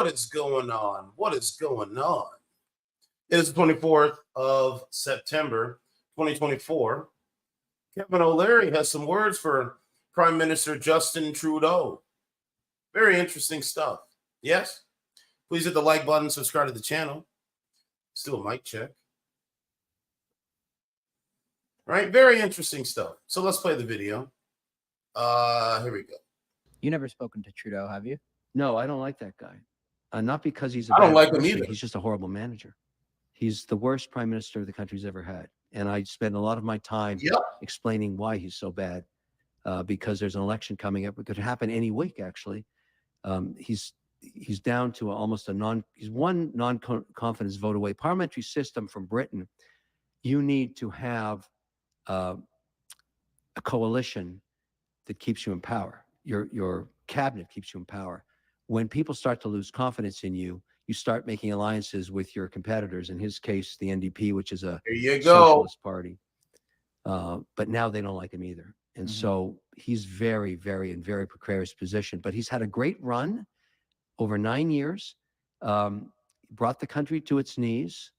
What is going on? What is going on? It is the 24th of September, 2024. Kevin O'Leary has some words for Prime Minister Justin Trudeau. Very interesting stuff. Yes? Please hit the like button, subscribe to the channel. Let's do a mic check. All right, very interesting stuff. So let's play the video. Here we go. You never spoken to Trudeau, have you? No, I don't like that guy. Not because he's a I don't bad like him person. either. He's just a horrible manager. He's the worst prime minister the country's ever had. And I spend a lot of my time explaining why he's so bad, because there's an election coming up. It could happen any week, actually. He's down to almost he's one non-confidence vote away. Parliamentary system from Britain, you need to have a coalition that keeps you in power. Your cabinet keeps you in power. When people start to lose confidence in you, you start making alliances with your competitors. In his case, the NDP, which is a socialist party. But now they don't like him either. And so he's very, very in very precarious position. But he's had a great run over 9 years, brought the country to its knees,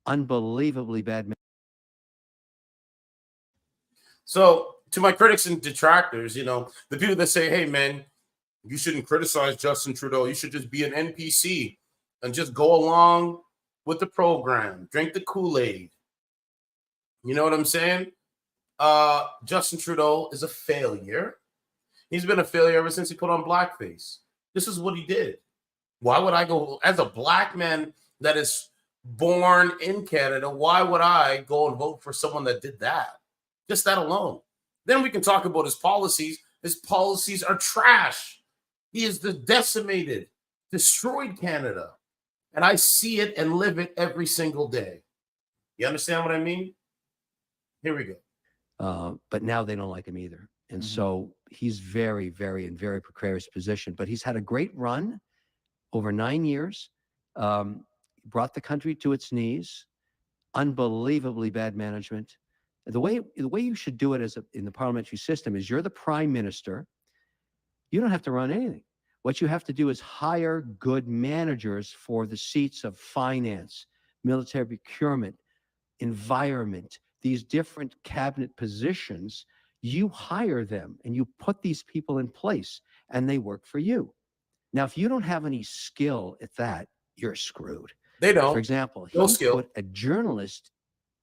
unbelievably bad. So to my critics and detractors, the people that say, hey, man, you shouldn't criticize Justin Trudeau. You should just be an NPC and just go along with the program, drink the Kool-Aid. You know what I'm saying? Justin Trudeau is a failure. He's been a failure ever since he put on blackface. This is what he did. Why would I go, as a black man that is born in Canada, why would I go and vote for someone that did that? Just that alone. Then we can talk about his policies. His policies are trash. He is decimated, destroyed Canada. And I see it and live it every single day. You understand what I mean? Here we go. But now they don't like him either. And so he's very, very in very precarious position. But he's had a great run over 9 years, brought the country to its knees, unbelievably bad management. The way you should do it in the parliamentary system is you're the prime minister. You don't have to run anything. What you have to do is hire good managers for the seats of finance, military procurement, environment, these different cabinet positions. You hire them and you put these people in place and they work for you. Now, if you don't have any skill at that, you're screwed. They don't. For example, he put a journalist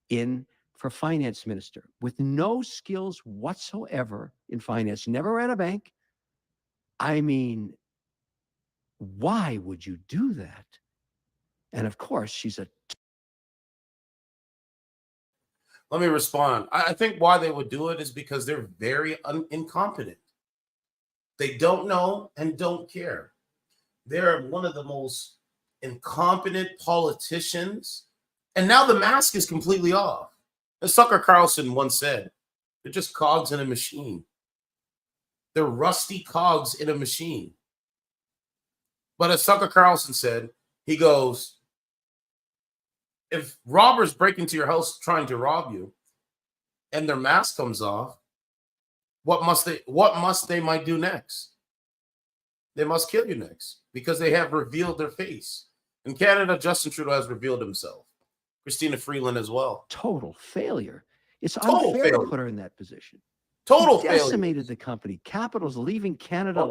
in for finance minister with no skills whatsoever in finance, never ran a bank. I mean, why would you do that? And of course, she's a... Let me respond. I think why they would do it is because they're very incompetent. They don't know and don't care. They're one of the most incompetent politicians. And now the mask is completely off. As Tucker Carlson once said, they're just cogs in a machine. They're rusty cogs in a machine. But as Tucker Carlson said, he goes, if robbers break into your house trying to rob you and their mask comes off, what must they might do next? They must kill you next because they have revealed their face. In Canada, Justin Trudeau has revealed himself. Chrystia Freeland as well. Total failure. It's unfair to put her in that position. Total failure. Decimated the company. Capital's leaving Canada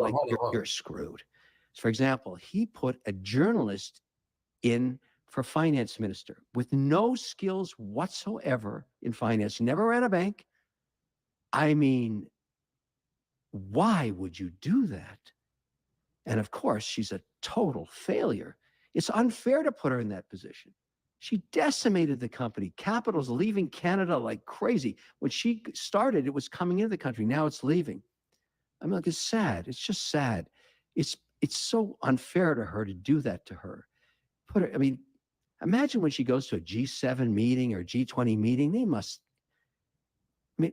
you're screwed. For example, he put a journalist in for finance minister with no skills whatsoever in finance, never ran a bank. I mean, why would you do that? And of course, she's a total failure. It's unfair to put her in that position. She decimated the company. Capital's leaving Canada like crazy. When she started, it was coming into the country. Now it's leaving. I mean, it's sad. It's just sad. It's so unfair to her to do that to her. I mean, imagine when she goes to a G7 meeting or G20 meeting,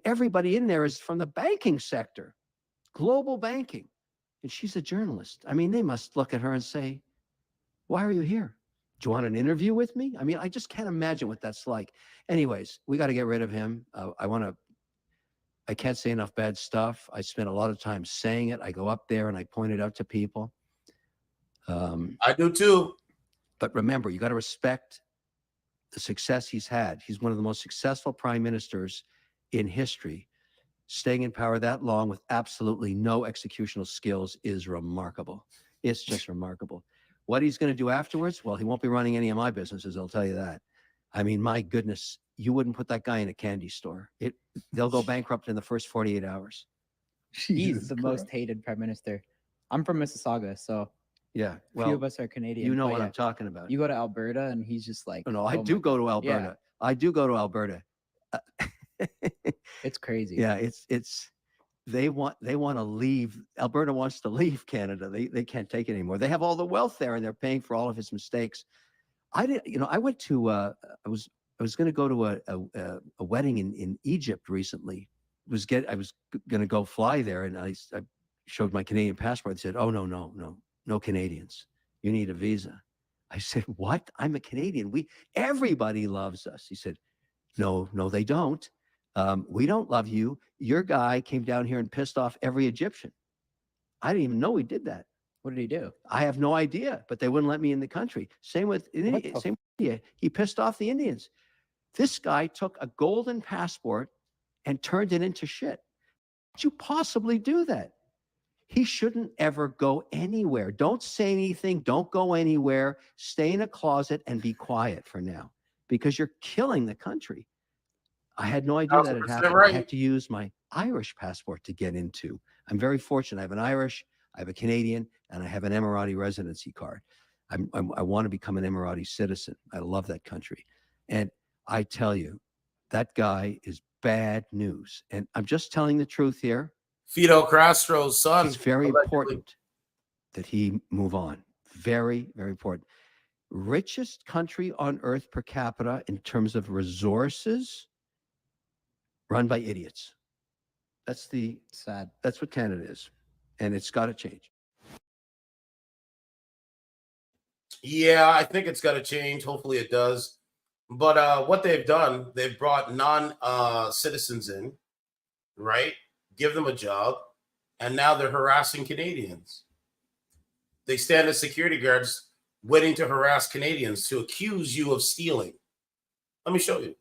everybody in there is from the banking sector, global banking, and she's a journalist. I mean, they must look at her and say, why are you here? Do you want an interview with me? I mean, I just can't imagine what that's like. Anyways, we got to get rid of him. I can't say enough bad stuff. I spent a lot of time saying it. I go up there and I point it out to people. I do too. But remember, you got to respect the success he's had. He's one of the most successful prime ministers in history. Staying in power that long with absolutely no executional skills is remarkable. It's just remarkable. What he's going to do afterwards? Well, he won't be running any of my businesses, I'll tell you that. I mean, my goodness, you wouldn't put that guy in a candy store. They'll go bankrupt in the first 48 hours. He's the most hated prime minister. I'm from Mississauga, so yeah. Well, few of us are Canadian. You know what I'm talking about. You go to Alberta, and he's just like, no, I do go to Alberta. Yeah. I do go to Alberta. It's crazy. Yeah, they want to leave. Alberta wants to leave Canada. They can't take it anymore. They have all the wealth there, and they're paying for all of his mistakes. I went to I was going to go to a wedding in Egypt recently. I was going to go fly there, and I showed my Canadian passport. They said, "Oh, no Canadians. You need a visa." I said, "What? I'm a Canadian. Everybody loves us." He said, "No, they don't. We don't love you. Your guy came down here and pissed off every Egyptian." I didn't even know he did that. What did he do? I have no idea, but they wouldn't let me in the country. Same with India. He pissed off the Indians. This guy took a golden passport and turned it into shit. How could you possibly do that? He shouldn't ever go anywhere. Don't say anything. Don't go anywhere. Stay in a closet and be quiet for now, because you're killing the country. I had no idea that it happened. Right. I had to use my Irish passport to get into. I'm very fortunate. I have an Irish, I have a Canadian, and I have an Emirati residency card. I want to become an Emirati citizen. I love that country. And I tell you, that guy is bad news. And I'm just telling the truth here. Fidel Castro's son. It's very important that he move on. Very, very important. Richest country on earth per capita in terms of resources, run by idiots. That's sad. That's what Canada is. And it's got to change. Yeah, I think it's got to change. Hopefully it does. But what they've done, they've brought non-citizens in, right? Give them a job. And now they're harassing Canadians. They stand as security guards waiting to harass Canadians to accuse you of stealing. Let me show you.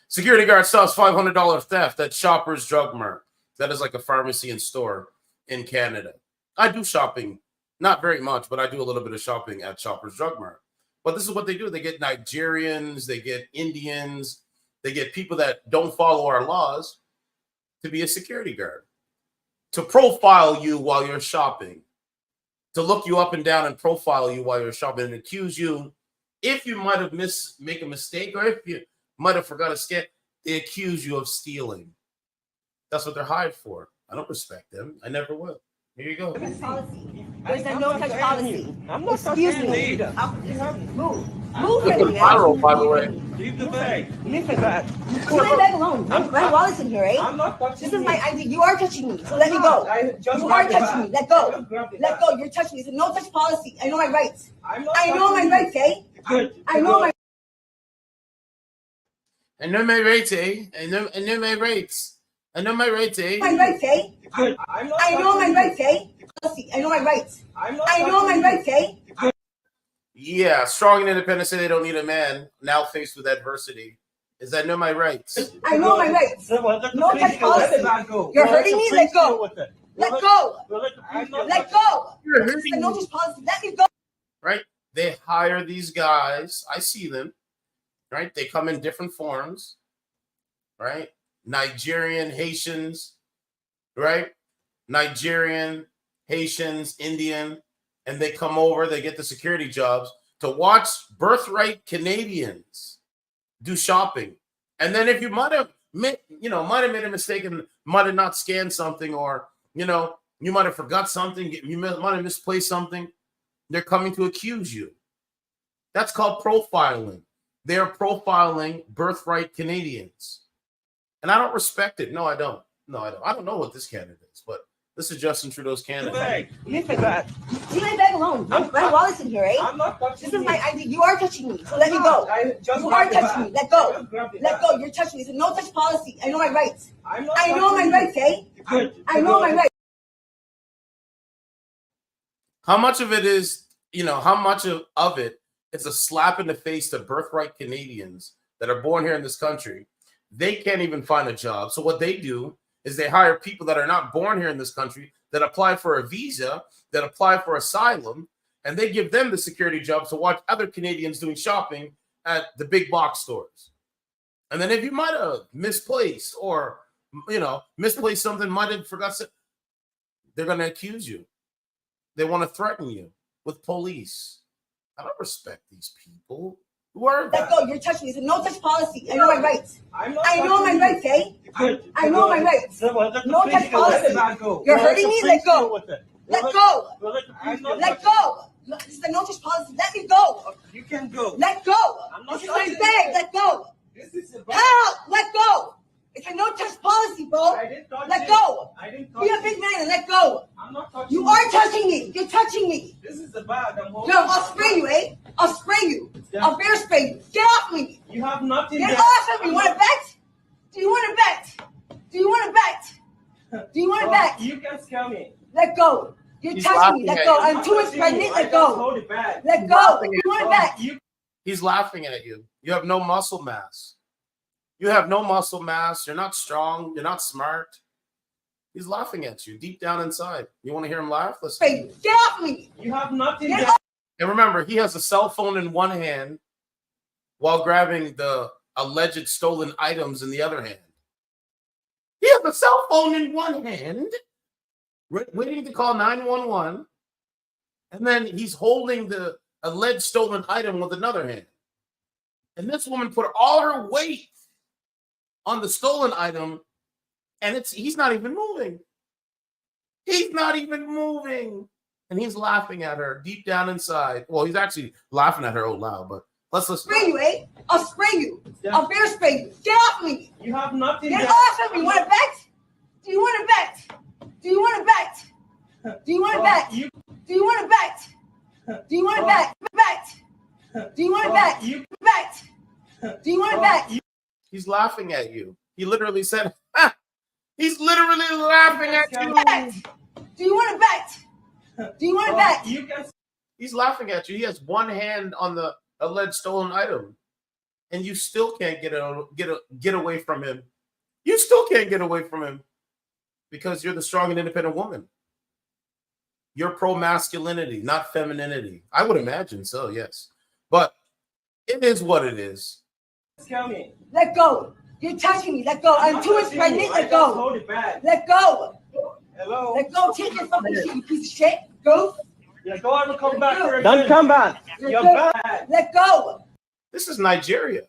Security guard stops $500 theft at Shoppers Drug Mart. That is like a pharmacy and store in Canada. I do shopping, not very much, but I do a little bit of shopping at Shoppers Drug Mart. But this is what they do. They get Nigerians, they get Indians, they get people that don't follow our laws to be a security guard, to profile you while you're shopping, to look you up and down and profile you while you're shopping and accuse you. If you might have make a mistake, or if you might have forgot a scan, they accuse you of stealing. That's what they're hired for. I don't respect them. I never will. Here you go. There's a no-touch policy. Excuse me. Move. Move, viral, by the way. Leave the bag. Leave my bag alone. My wallet's in here, eh? I'm not touching This is my ID. You are touching me, so let me go. You are touching me. Let go. Let go. You're touching me. It's a no-touch policy. I know my rights. I know my rights, eh? I know my. I know my rights, eh? I know my rights. I know my rights, eh? My rights, eh? I know my rights, eh? I know my rights. I know my rights, eh? Yeah, strong and independent say they don't need a man. Now faced with adversity, is I know my rights. I know my rights. No touch policy. You're hurting me. Let go. Let go. Let go. You're hurting me. No touch policy. Let me go. Right? They hire these guys. I see them. Right? They come in different forms. Right? Nigerian, Haitians. Right? Nigerian, Haitians, Indian. And they come over, they get the security jobs to watch birthright Canadians do shopping. And then if you might have made a mistake and might have not scanned something, or, you might have forgot something, you might have misplaced something, they're coming to accuse you. That's called profiling. They're profiling birthright Canadians. And I don't respect it. No, I don't. I don't know what this Canada is, but this is Justin Trudeau's Canada. Leave my bag. Leave my bag alone. My wallet's in here, eh? I'm not touching This is my ID. You are touching me, so let me go. You are touching me. Let go. Let go. You're touching me. It's a no touch policy. I know my rights. I know my rights, eh? I know my rights. How much of it is, how much of it is a slap in the face to birthright Canadians that are born here in this country? They can't even find a job. So what they do is they hire people that are not born here in this country, that apply for a visa, that apply for asylum, and they give them the security jobs to watch other Canadians doing shopping at the big box stores. And then if you might have misplaced or, misplaced something, might have forgot something, they're going to accuse you. They want to threaten you with police. I don't respect these people. Who are they? Let go. You're touching me. It's a no-touch policy. I know my rights. I know my rights, eh? I know my rights. No-touch policy. You're hurting me? Let go. Let go. Let go. This is a no-touch policy. Let me go. You can go. Let go. This is my bag. Let go. Help. Let go. It's a no-touch policy, bro. Let go. Be a big man and let go. I'm not touching you. You are touching me. You're touching me. This is the bag I'm holding. No, I'll spray you, eh? I'll spray you. I'll bear spray you. Get off me. You have nothing. Get off of me. You want to bet? Do you want to bet? Do you want to bet? Do you want to bet? You can scare me. Let go. You're touching me. Let go. I'm too much pregnant. Let go. Let go. Do you want to bet? He's laughing at you. You have no muscle mass. You have no muscle mass. You're not strong. You're not smart. He's laughing at you deep down inside. You want to hear him laugh? Listen. Get off me. You have nothing. And remember, he has a cell phone in one hand while grabbing the alleged stolen items in the other hand. He has a cell phone in one hand, waiting to call 911, and then he's holding the alleged stolen item with another hand. And this woman put all her weight on the stolen item, and he's not even moving. He's not even moving. And he's laughing at her deep down inside. Well, he's actually laughing at her out loud, but let's listen. Spray you, eh? I'll spray you. I'll bear spray you. Get off me. You have nothing. Get off of me. You want to bet? Do you want to bet? Do you want to bet? Do you want to bet? Do you want to bet? Do you want to bet? Bet. Do you want to bet? Bet. Do you want to bet? He's laughing at you. He literally said, ha! He's literally laughing at you. Bet. Do you want to bet? Do you want to bet? He's laughing at you. He has one hand on the alleged stolen item, and you still can't get away from him. You still can't get away from him because you're the strong and independent woman. You're pro-masculinity, not femininity. I would imagine so, yes. But it is what it is. Tell me. Let go. You're touching me. Let go. I'm too much pregnant. Let go. Hold it back. Let go. Hello. Let go. Take your fucking shit, you piece of shit. Go. Yeah, go on and come back. Don't come back. You're bad. Let go. This is Nigeria.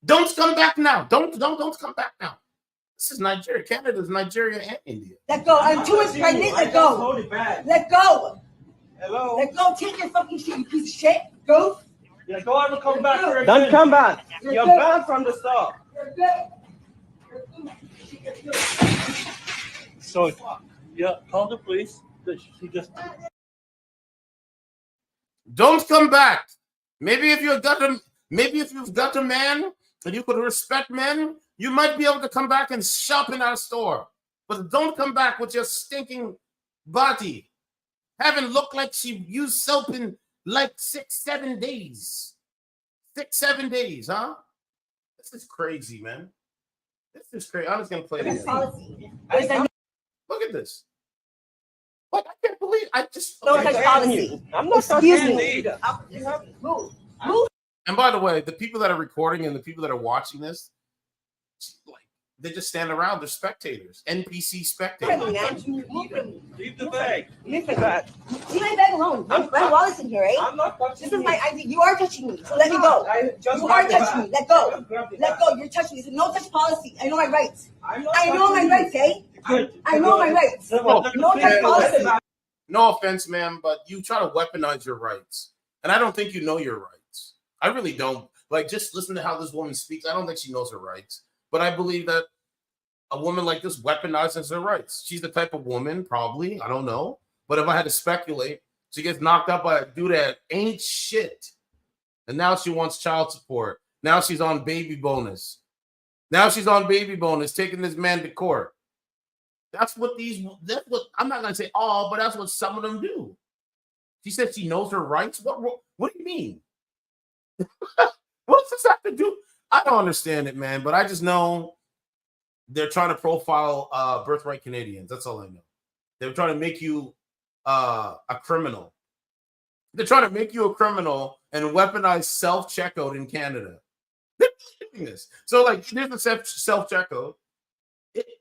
Don't come back now. Don't come back now. This is Nigeria. Canada's Nigeria and India. Let go. I'm too much pregnant. Let go. Hold it back. Let go. Hello. Let go. Take your fucking shit, you piece of shit. Go. Yeah, go on and come back. Don't come back. You're banned from the store. So, yeah, call the police. She just. Don't come back. Maybe if you've got a man and you could respect men, you might be able to come back and shop in our store. But don't come back with your stinking body. Haven't looked like she used soap in like 6-7 days. 6-7 days, huh? This is crazy, man. This is crazy. I'm just gonna play this. Look at this. What? I can't believe I just. No, it's policy. I'm not Excuse talking me. to Move. Move. And by the way, the people that are recording and the people that are watching this, like, they just stand around. They're spectators, NPC spectators. Leave the bag. Leave the bag. Leave my bag alone. My wallet's in here, eh? I'm not touching This is my ID. You are touching me, so let me go. You are touching me. Let go. Let go. You're touching me. It's a no-touch policy. I know my rights. I know my rights, eh? I know my rights. No-touch policy. No offense, ma'am, but you try to weaponize your rights. And I don't think you know your rights. I really don't. Like, just listen to how this woman speaks. I don't think she knows her rights. But I believe that a woman like this weaponizes her rights. She's the type of woman, probably, I don't know. But if I had to speculate, she gets knocked up by a dude that ain't shit. And now she wants child support. Now she's on baby bonus. Taking this man to court. That's what I'm not going to say all, but that's what some of them do. She said she knows her rights. What do you mean? What does this have to do? I don't understand it, man. But I just know they're trying to profile birthright Canadians. That's all I know. They're trying to make you a criminal. They're trying to make you a criminal and weaponize self-checkout in Canada. They're doing this. So, like, there's the self-checkout,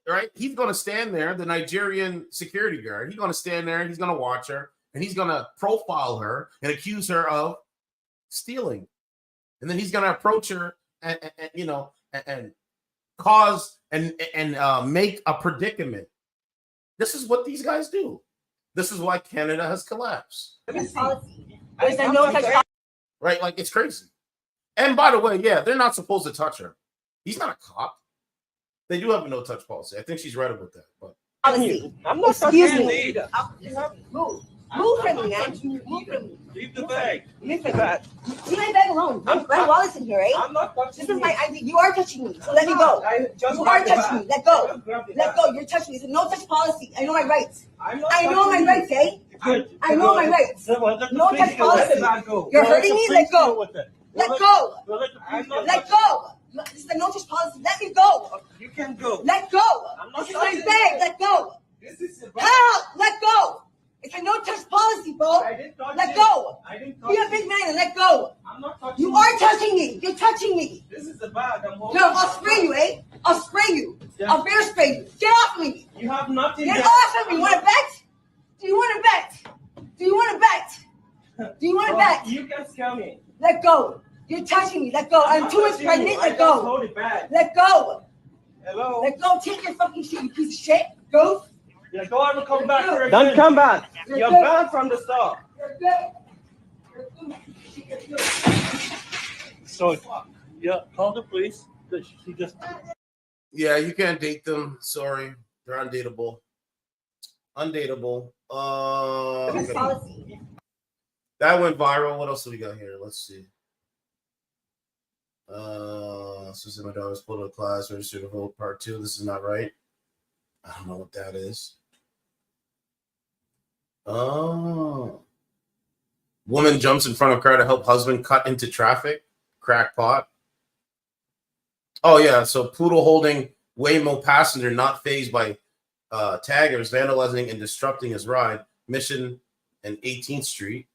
right? He's going to stand there, the Nigerian security guard. He's going to stand there and he's going to watch her and he's going to profile her and accuse her of stealing. And then he's going to approach her and cause and make a predicament. This is what these guys do. This is why Canada has collapsed. Right? Like, it's crazy. And by the way, yeah, they're not supposed to touch her. He's not a cop. They do have a no-touch policy. I think she's right about that. But I'm not Excuse touching me. either. Move from me, man. Move from me. Leave the bag. Leave the bag. Leave my bag alone. My wallet's in here, eh? I'm not touching This is my ID. You are touching me, so let me go. You are touching me. Let go. Let go. You're touching me. It's a no-touch policy. I know my rights. I know my rights, eh? I know my rights. No-touch policy. You're hurting me? Let go. Let go. Let go. This is the no-touch policy. Let me go. You can go. Let go. This is my bag. Let go. Help. Let go. It's a no-touch policy, bro. Let go. Be a big man and let go. I'm not touching You are touching me. You're touching me. This is the bag I'm holding. No, I'll spray you, eh? I'll spray you. I'll bear spray you. Get off me. You have nothing. Get off of me. You want to bet? Do you want to bet? Do you want to bet? Do you want to bet? You can scare me. Let go. You're touching me. Let go. I'm 2 months pregnant. Let go. Hold it back. Let go. Hello. Let go. Take your fucking shit, you piece of shit. Go. Yeah, go on and come back here. Don't come back. You're banned from the store. You're good. You're good. So, yeah, call the police. She just. yeah, you can't date them. Sorry, they're undateable. Undateable. Okay. That went viral. What else do we got here? Let's see. This is my daughter's political class, registered to vote, part 2. This is not right. I don't know what that is. Oh. Woman jumps in front of car to help husband cut into traffic. Crackpot. Oh, yeah. So poodle holding Waymo passenger not fazed by taggers vandalizing and disrupting his ride. Mission and 18th Street.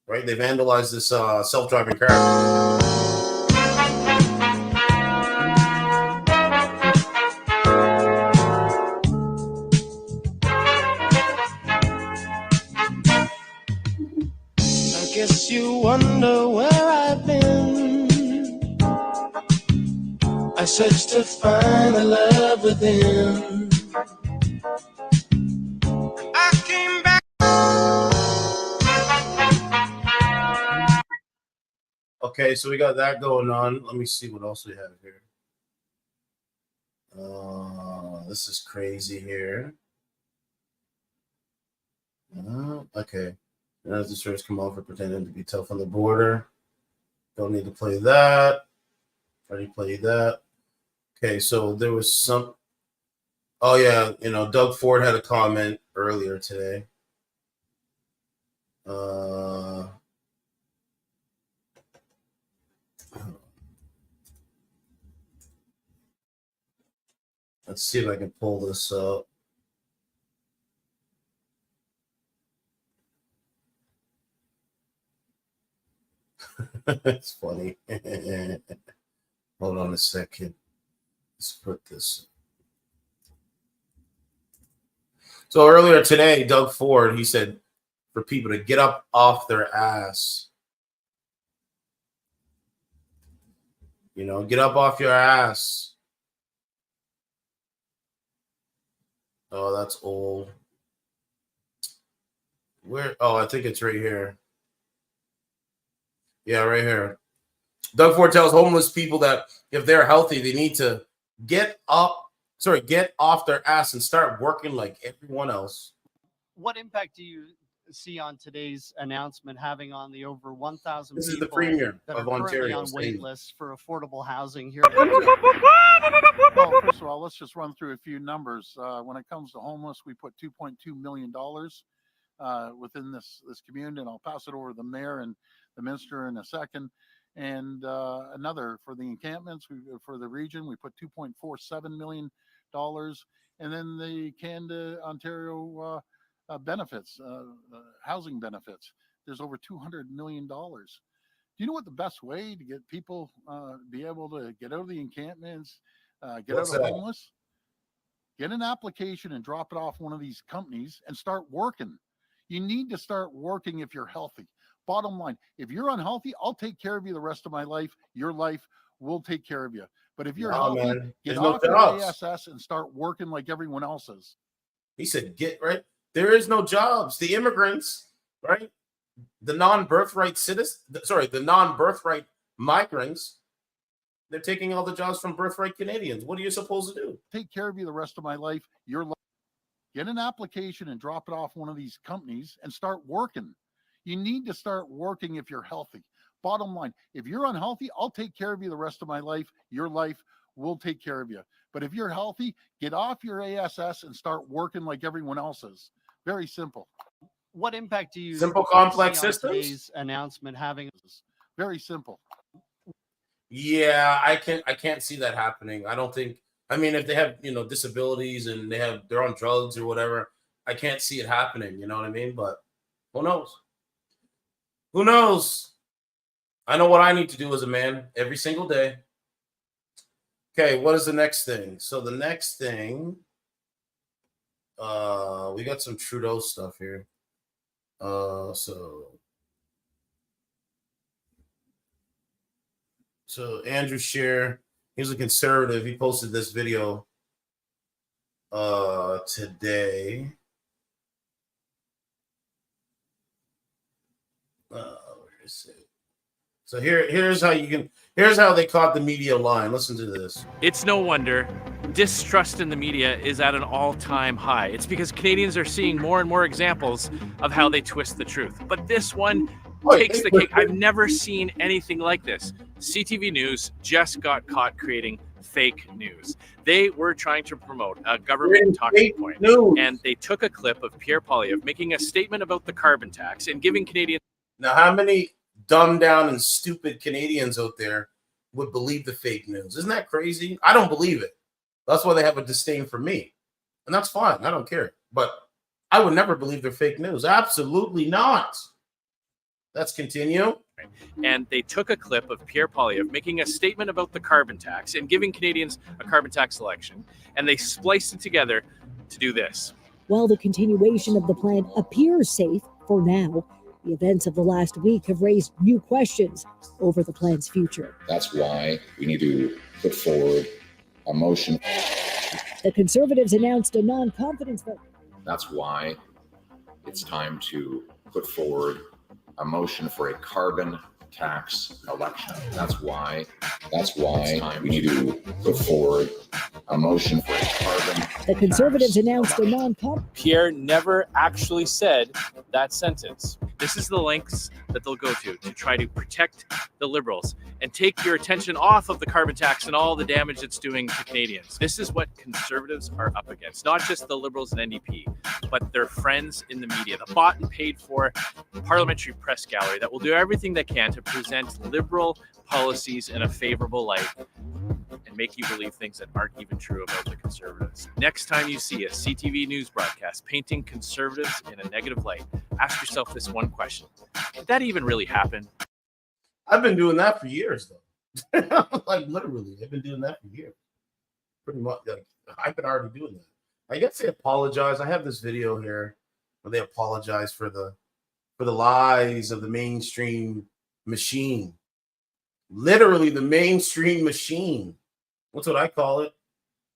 Right? They vandalized this self-driving car. Guess you wonder where I've been. I searched to find the love within. I came back. Okay, so we got that going on. Let me see what else we have here. This is crazy here. Okay. As the shirts come off for pretending to be tough on the border. Don't need to play that. Already played that. Okay, so there was some. Oh, yeah. Doug Ford had a comment earlier today. Let's see if I can pull this up. It's funny. Hold on a second. Let's put this. So earlier today, Doug Ford, he said for people to get up off their ass. Get up off your ass. Oh, that's old. Where? Oh, I think it's right here. Yeah, right here. Doug Ford tells homeless people that if they're healthy, they need to get off their ass and start working like everyone else. What impact do you see on today's announcement having on the over 1,000 This people is the premier that of are currently Ontario on saying- wait lists for affordable housing here? Well, first of all, let's just run through a few numbers. When it comes to homeless, we put $2.2 million within this community, and I'll pass it over to the mayor and the minister in a second. And another for the encampments, for the region, we put $2.47 million, and then the Canada Ontario benefits, housing benefits. There's over $200 million. Do you know what the best way to get people be able to get out of the encampments, get out of homeless? Get an application and drop it off one of these companies and start working. You need to start working if you're healthy. Bottom line, if you're unhealthy, I'll take care of you the rest of my life. Your life will take care of you. But if you're healthy, get off your ASS and start working like everyone else is. He said, get right. There is no jobs. The immigrants, right? The non-birthright the non-birthright migrants, they're taking all the jobs from birthright Canadians. What are you supposed to do? Take care of you the rest of my life. Your life. Get an application and drop it off one of these companies and start working. You need to start working if you're healthy. Bottom line, if you're unhealthy, I'll take care of you the rest of my life. Your life will take care of you. But if you're healthy, get off your ASS and start working like everyone else is. Very simple. What impact do you simple complex see on systems? today's announcement having? Very simple. Yeah, I can't see that happening. I don't think. I mean, if they have disabilities and they're on drugs or whatever, I can't see it happening. You know what I mean? But who knows? Who knows? I know what I need to do as a man every single day. Okay, what is the next thing? So the next thing, we got some Trudeau stuff here. So Andrew Scheer, he's a conservative. He posted this video today. Where is it? So here's how they caught the media line. Listen to this. It's no wonder distrust in the media is at an all-time high. It's because Canadians are seeing more and more examples of how they twist the truth. But this one takes the cake. I've never seen anything like this. CTV News just got caught creating fake news. They were trying to promote a government talking point, and they took a clip of Pierre Poilievre making a statement about the carbon tax and giving Canadians. Now, how many dumbed down and stupid Canadians out there would believe the fake news? Isn't that crazy? I don't believe it. That's why they have a disdain for me. And that's fine. I don't care. But I would never believe their fake news. Absolutely not. Let's continue. And they took a clip of Pierre Poilievre making a statement about the carbon tax and giving Canadians a carbon tax election. And they spliced it together to do this. While the continuation of the plan appears safe for now, the events of the last week have raised new questions over the plan's future. That's why we need to put forward a motion. The Conservatives announced a non-confidence vote. That's why it's time to put forward a motion for a carbon tax election. That's why it's time we need to put forward a motion for a carbon. The Conservatives announced a non-confidence. Pierre never actually said that sentence. This is the lengths that they'll go to try to protect the Liberals and take your attention off of the carbon tax and all the damage it's doing to Canadians. This is what Conservatives are up against, not just the Liberals and NDP, but their friends in the media, the bought and paid for parliamentary press gallery that will do everything they can to present Liberal policies in a favorable light and make you believe things that aren't even true about the Conservatives. Next time you see a CTV news broadcast painting Conservatives in a negative light, ask yourself this one question. Did that even really happen? I've been doing that for years, though. Like, literally, I've been doing that for years. Pretty much. Like, I've been already doing that. I guess they apologize. I have this video here where they apologize for the lies of the mainstream machine. Literally, the mainstream machine. That's what I call it,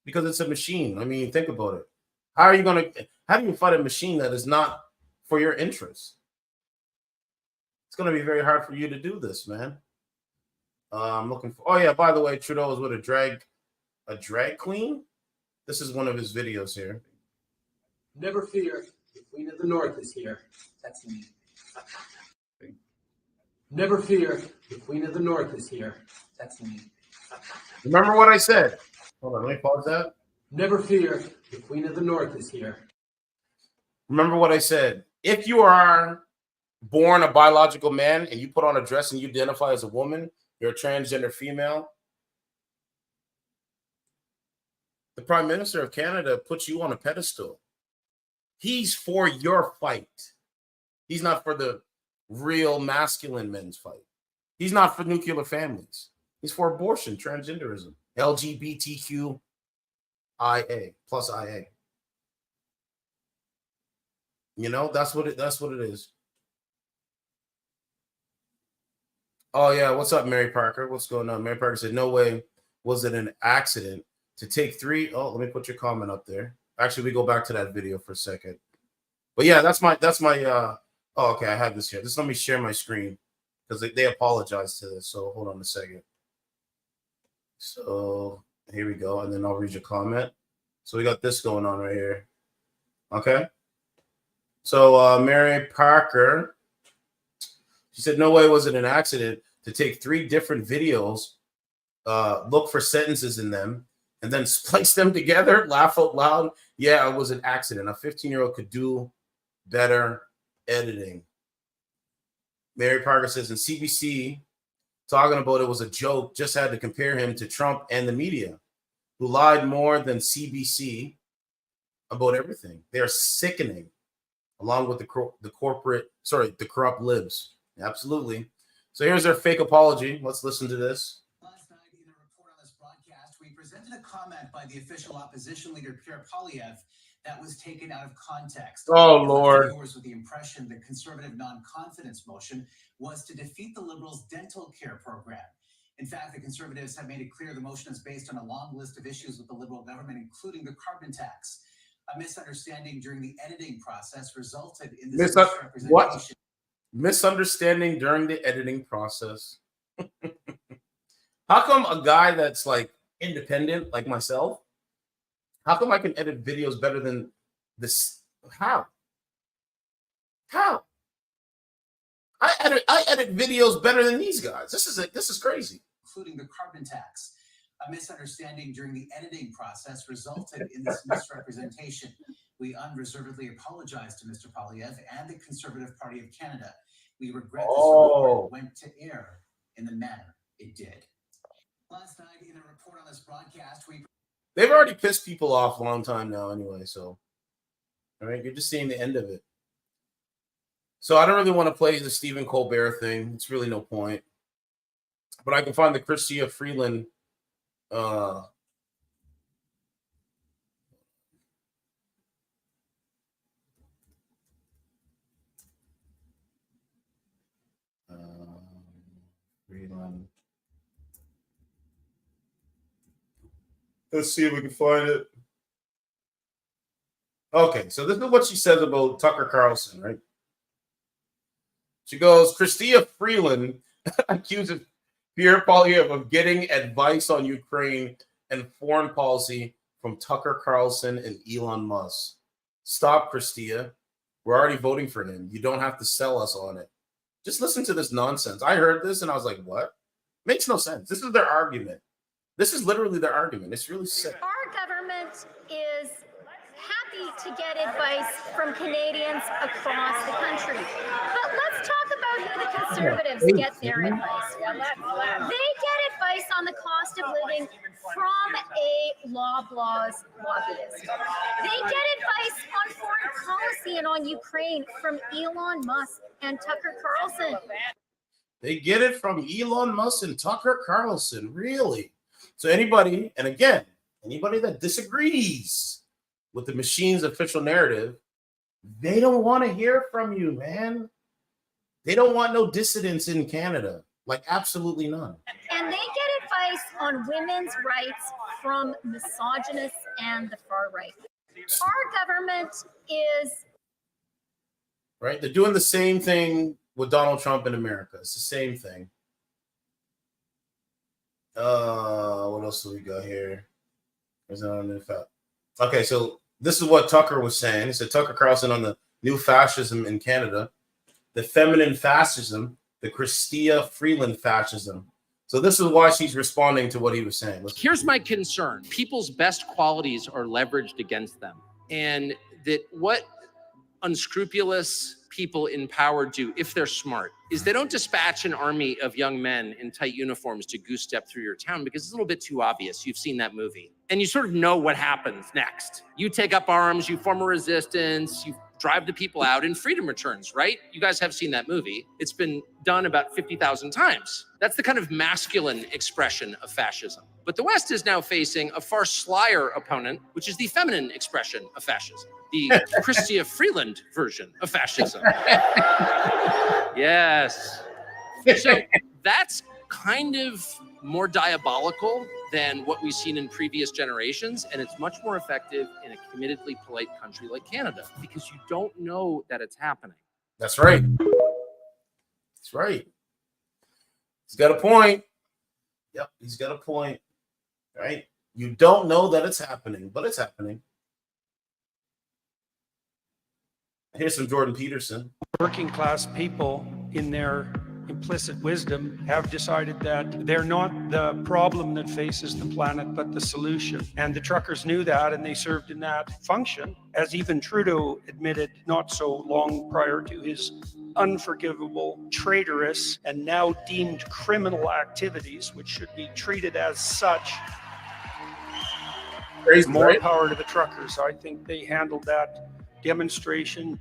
because it's a machine. I mean, think about it. How do you fight a machine that is not for your interests? It's going to be very hard for you to do this, man. I'm looking for. Oh yeah, by the way, Trudeau is with a drag queen. This is one of his videos here. Never fear, the Queen of the North is here. That's me. Never fear, the Queen of the North is here. That's me. Remember what I said? Hold on, let me pause that. Never fear, the Queen of the North is here. Remember what I said. if you are born a biological man and you put on a dress and you identify as a woman, you're a transgender female, the Prime Minister of Canada puts you on a pedestal. He's for your fight. He's not for the real masculine men's fight. He's not for nuclear families. He's for abortion, transgenderism, LGBTQIA plus IA. You know, that's what it is. Oh yeah, what's up, Mary Parker? What's going on? Mary Parker said, "No way was it an accident to take 3." Oh, let me put your comment up there. Actually, we go back to that video for a second. But yeah, that's my oh, okay, I have this here. Just let me share my screen because they apologized to this. So hold on a second. So here we go, and then I'll read your comment. So we got this going on right here. Okay. So Mary Parker, she said, "No way was it an accident to take 3 different videos, look for sentences in them, and then splice them together, laugh out loud. Yeah, it was an accident. A 15-year-old could do better editing." Mary Parker says, "And CBC talking about it was a joke, just had to compare him to Trump and the media, who lied more than CBC about everything. They're sickening, along with the corrupt libs." Absolutely. So here's their fake apology. Let's listen to this. Last night in a report on this broadcast, we presented a comment by the official opposition leader, Pierre Poilievre, that was taken out of context. Oh, Lord. Viewers with the impression the conservative non-confidence motion was to defeat the Liberals' dental care program. In fact, the Conservatives have made it clear the motion is based on a long list of issues with the Liberal government, including the carbon tax. A misunderstanding during the editing process resulted in this misrepresentation. What? Misunderstanding during the editing process. How come a guy that's like independent, like myself, how come I can edit videos better than this? How? I edit videos better than these guys. This is crazy. Including the carbon tax. A misunderstanding during the editing process resulted in this misrepresentation. We unreservedly apologize to Mr. Poilievre and the Conservative Party of Canada. We regret this report went to air in the manner it did. Last night in a report on this broadcast, they've already pissed people off a long time now anyway, so all right, you're just seeing the end of it. So I don't really want to play the Stephen Colbert thing. It's really no point. But I can find the Chrystia Freeland Freeland. Let's see if we can find it. Okay, so this is what she says about Tucker Carlson, right? She goes, Chrystia Freeland accuses Pierre Poilievre of getting advice on Ukraine and foreign policy from Tucker Carlson and Elon Musk. Stop, Chrystia. We're already voting for him. You don't have to sell us on it. Just listen to this nonsense. I heard this and I was like, what? Makes no sense. This is their argument. This is literally their argument. It's really sick. Our government is happy to get advice from Canadians across the country. But let's talk about who the Conservatives get their advice from. They get advice on the cost of living from a Loblaws lobbyist. They get advice on foreign policy and on Ukraine from Elon Musk and Tucker Carlson. They get it from Elon Musk and Tucker Carlson, really? So anybody, and again, anybody that disagrees with the machine's official narrative, they don't want to hear from you, man. They don't want no dissidents in Canada, like absolutely none. And they get advice on women's rights from misogynists and the far right. Our government is... Right? They're doing the same thing with Donald Trump in America. It's the same thing. What else do we got here? Okay, so this is what Tucker was saying. He said Tucker Carlson on the new fascism in Canada, the feminine fascism, the Chrystia Freeland fascism. So this is why she's responding to what he was saying. Here's my concern. People's best qualities are leveraged against them. And that what unscrupulous people in power do, if they're smart, is they don't dispatch an army of young men in tight uniforms to goose step through your town because it's a little bit too obvious. You've seen that movie. And you sort of know what happens next. You take up arms, you form a resistance, you drive the people out, and freedom returns, right? You guys have seen that movie. It's been done about 50,000 times. That's the kind of masculine expression of fascism. But the West is now facing a far slyer opponent, which is the feminine expression of fascism. The Chrystia Freeland version of fascism. Yes. So that's kind of more diabolical than what we've seen in previous generations, and it's much more effective in a committedly polite country like Canada because you don't know that it's happening. That's right. That's right. He's got a point. Yep, he's got a point. Right? You don't know that it's happening, but it's happening. Here's some Jordan Peterson. Working class people, in their implicit wisdom, have decided that they're not the problem that faces the planet, but the solution. And the truckers knew that, and they served in that function, as even Trudeau admitted not so long prior to his unforgivable, traitorous, and now deemed criminal activities, which should be treated as such. Crazy, More right? power to the truckers. I think they handled that demonstration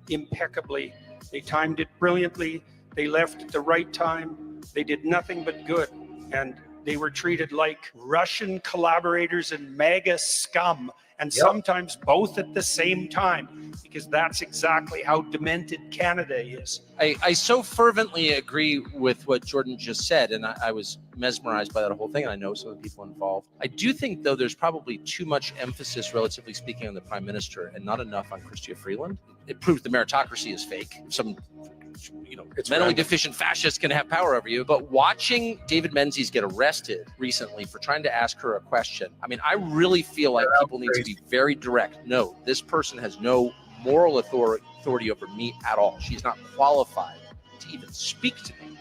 impeccably. They timed it brilliantly. They left at the right time. They did nothing but good. And they were treated like Russian collaborators and MAGA scum, and sometimes both at the same time, because that's exactly how demented Canada is. I so fervently agree with what Jordan just said, and I was mesmerized by that whole thing, and I know some of the people involved. I do think, though, there's probably too much emphasis, relatively speaking, on the Prime Minister and not enough on Chrystia Freeland. It proves the meritocracy is fake. Some mentally deficient fascists can have power over you. But watching David Menzies get arrested recently for trying to ask her a question, I mean, I really feel like people need to be very direct. No, this person has no moral authority over me at all. She's not qualified to even speak to me.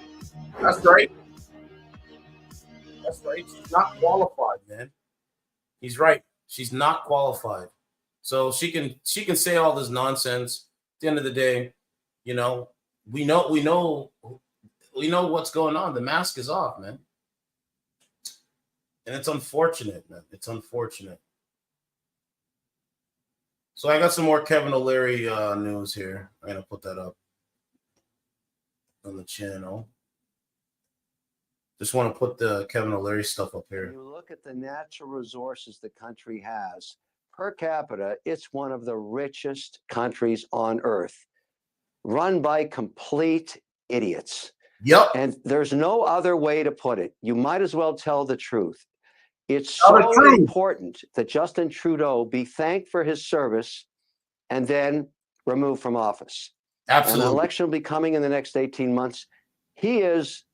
That's right. That's right. She's not qualified, man. He's right. She's not qualified. So she can say all this nonsense. At the end of the day, you know, we know what's going on. The mask is off, man. And it's unfortunate, man. It's unfortunate. So I got some more Kevin O'Leary news here. I'm gonna put that up on the channel. Just want to put the Kevin O'Leary stuff up here. You look at the natural resources the country has. Per capita, it's one of the richest countries on earth, run by complete idiots. Yep. And there's no other way to put it. You might as well tell the truth. It's so important that Justin Trudeau be thanked for his service and then removed from office. Absolutely. An election will be coming in the next 18 months. He is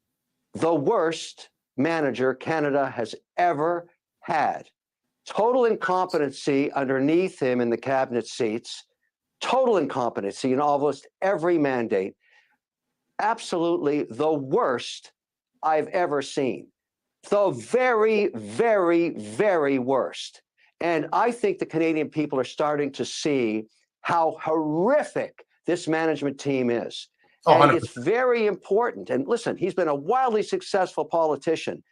the worst manager Canada has ever had. Total incompetency underneath him in the cabinet seats. Total incompetency in almost every mandate. Absolutely the worst I've ever seen. The very, very, very worst. And I think the Canadian people are starting to see how horrific this management team is. And it's very important. And listen, he's been a wildly successful politician,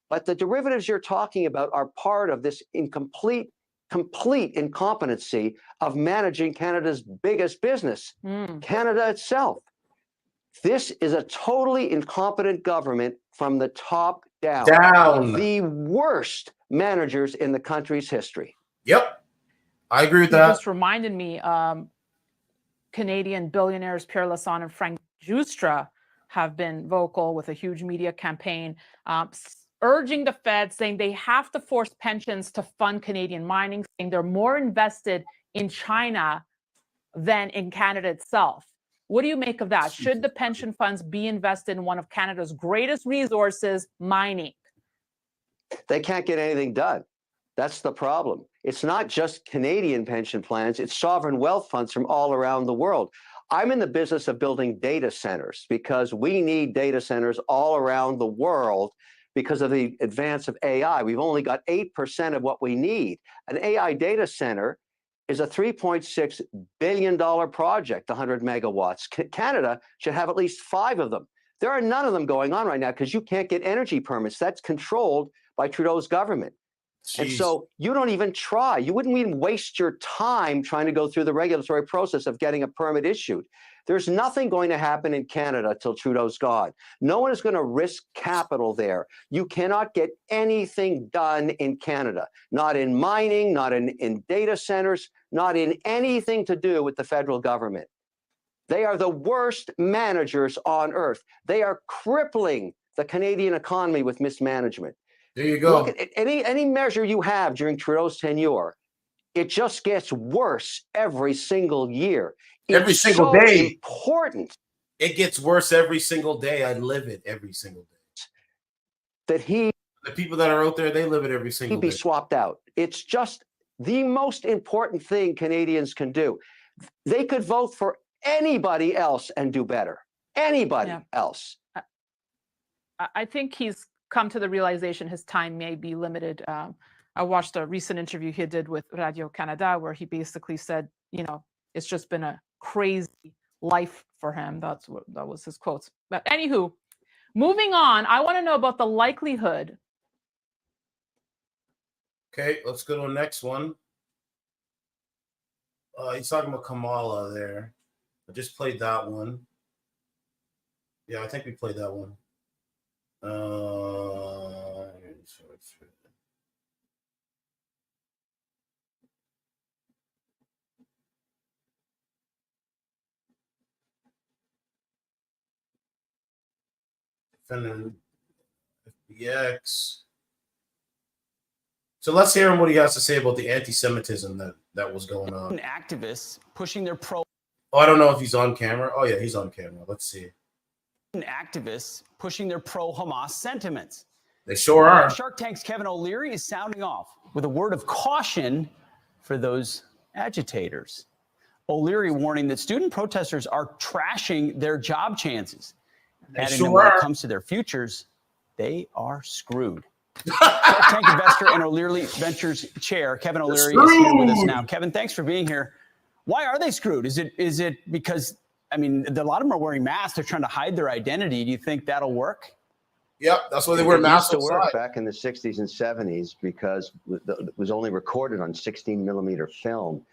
but the derivatives you're talking about are part of this complete incompetency of managing Canada's biggest business, Canada itself. This is a totally incompetent government from the top down. The worst managers in the country's history. Yep. I agree with You that. just reminded me, Canadian billionaires Pierre Lassonde and Frank Giustra have been vocal with a huge media campaign urging the Fed, saying they have to force pensions to fund Canadian mining, saying they're more invested in China than in Canada itself. What do you make of that? Should the pension funds be invested in one of Canada's greatest resources, mining? They can't get anything done. That's the problem. It's not just Canadian pension plans, it's sovereign wealth funds from all around the world. I'm in the business of building data centers because we need data centers all around the world because of the advance of AI. We've only got 8% of what we need. An AI data center is a $3.6 billion project, 100 megawatts. Canada should have at least 5 of them. There are none of them going on right now because you can't get energy permits. That's controlled by Trudeau's government. And so you don't even try. You wouldn't even waste your time trying to go through the regulatory process of getting a permit issued. There's nothing going to happen in Canada till Trudeau's gone. No one is going to risk capital there. You cannot get anything done in Canada, not in mining, not in data centers, not in anything to do with the federal government. They are the worst managers on earth. They are crippling the Canadian economy with mismanagement. There you go. Look at any measure you have during Trudeau's tenure, it just gets worse every single year. Every It's single so day. important It gets worse every single day. I live it every single day. That the people that are out there, they live it every single be day. swapped out. It's just the most important thing Canadians can do. They could vote for anybody else and do better. Anybody else. I think he's come to the realization his time may be limited. I watched a recent interview he did with Radio-Canada where he basically said, you know, it's just been a crazy life for him. That was his quotes. But anywho, moving on, I want to know about the likelihood. Okay, let's go to the next one. He's talking about Kamala there. I just played that one. Yeah, I think we played that one. Defendant FBX. So let's hear him what he has to say about the anti-Semitism that was going on. Activists pushing their pro. Oh, I don't know if he's on camera. Oh yeah, he's on camera. Let's see. Activists pushing their pro-Hamas sentiments. They sure are. Shark Tank's Kevin O'Leary is sounding off with a word of caution for those agitators. O'Leary warning that student protesters are trashing their job chances. Adding that when it comes to their futures, they are screwed. Shark Tank investor and O'Leary Ventures chair Kevin O'Leary is here with us now. Kevin, thanks for being here. Why are they screwed? Is it because, I mean, a lot of them are wearing masks. They're trying to hide their identity. Do you think that'll work? Yep, that's why they wear masks. It used to work back in the 60s and 70s because it was only recorded on 16mm film.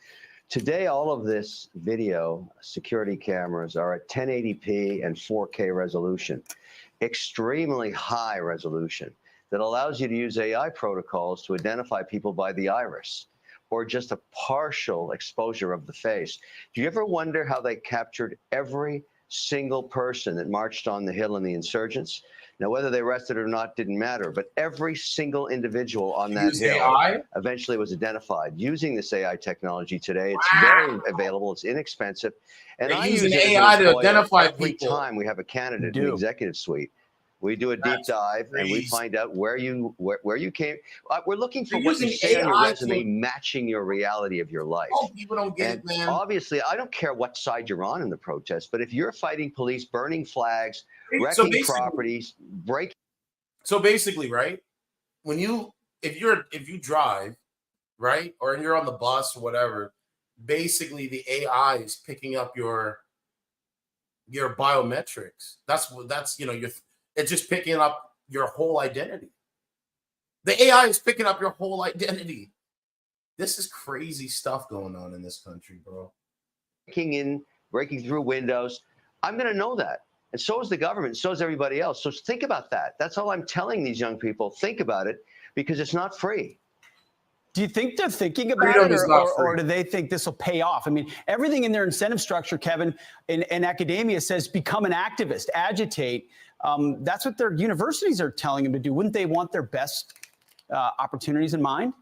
Today, all of this video security cameras are at 1080p and 4K resolution, extremely high resolution that allows you to use AI protocols to identify people by the iris or just a partial exposure of the face. Do you ever wonder how they captured every single person that marched on the Hill in the insurgents? Now, whether they arrested or not didn't matter, but every single individual on that hill eventually was identified using this AI technology today. It's very available. It's inexpensive. And I use AI to identify every people. time we have a candidate in the executive suite. We do a deep dive and we find out where you came. We're looking for what you say on your resume matching your reality of your life. Oh, people don't get it, man. Obviously, I don't care what side you're on in the protest, but if you're fighting police, burning flags, wrecking properties, breaking. So basically, right? If you drive, right, or you're on the bus or whatever, basically the AI is picking up your biometrics. That's it's just picking up your whole identity. The AI is picking up your whole identity. This is crazy stuff going on in this country, bro. Breaking through windows. I'm going to know that. And so is the government. So is everybody else. So think about that. That's all I'm telling these young people. Think about it because it's not free. Do you think they're thinking about it, or do they think this will pay off? I mean, everything in their incentive structure, Kevin, in academia says become an activist, agitate. That's what their universities are telling them to do. Wouldn't they want their best opportunities in mind?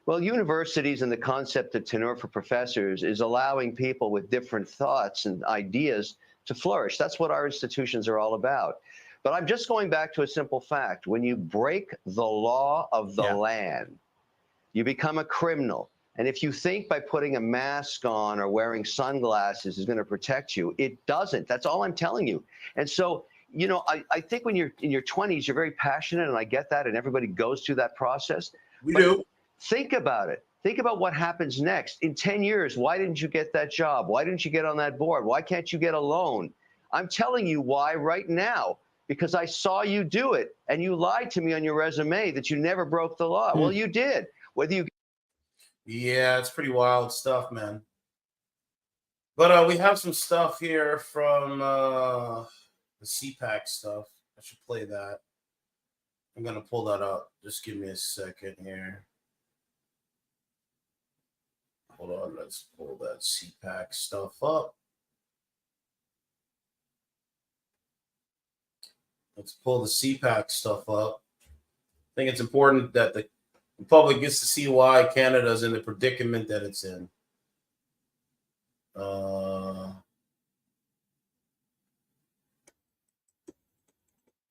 Well, universities and the concept of tenure for professors is allowing people with different thoughts and ideas to flourish. That's what our institutions are all about. But I'm just going back to a simple fact. When you break the law of the land, you become a criminal. And if you think by putting a mask on or wearing sunglasses is going to protect you, it doesn't. That's all I'm telling you. And so, you know, I think when you're in your 20s, you're very passionate, and I get that, and everybody goes through that process. We do. Think about it. Think about what happens next. In 10 years, why didn't you get that job? Why didn't you get on that board? Why can't you get a loan? I'm telling you why right now, because I saw you do it, and you lied to me on your resume that you never broke the law. Well, you did. Whether you... Yeah, it's pretty wild stuff, man. But we have some stuff here from the CPAC stuff. I should play that. I'm going to pull that up. Just give me a second here. Hold on, let's pull that CPAC stuff up. Let's pull the CPAC stuff up. I think it's important that the public gets to see why Canada is in the predicament that it's in.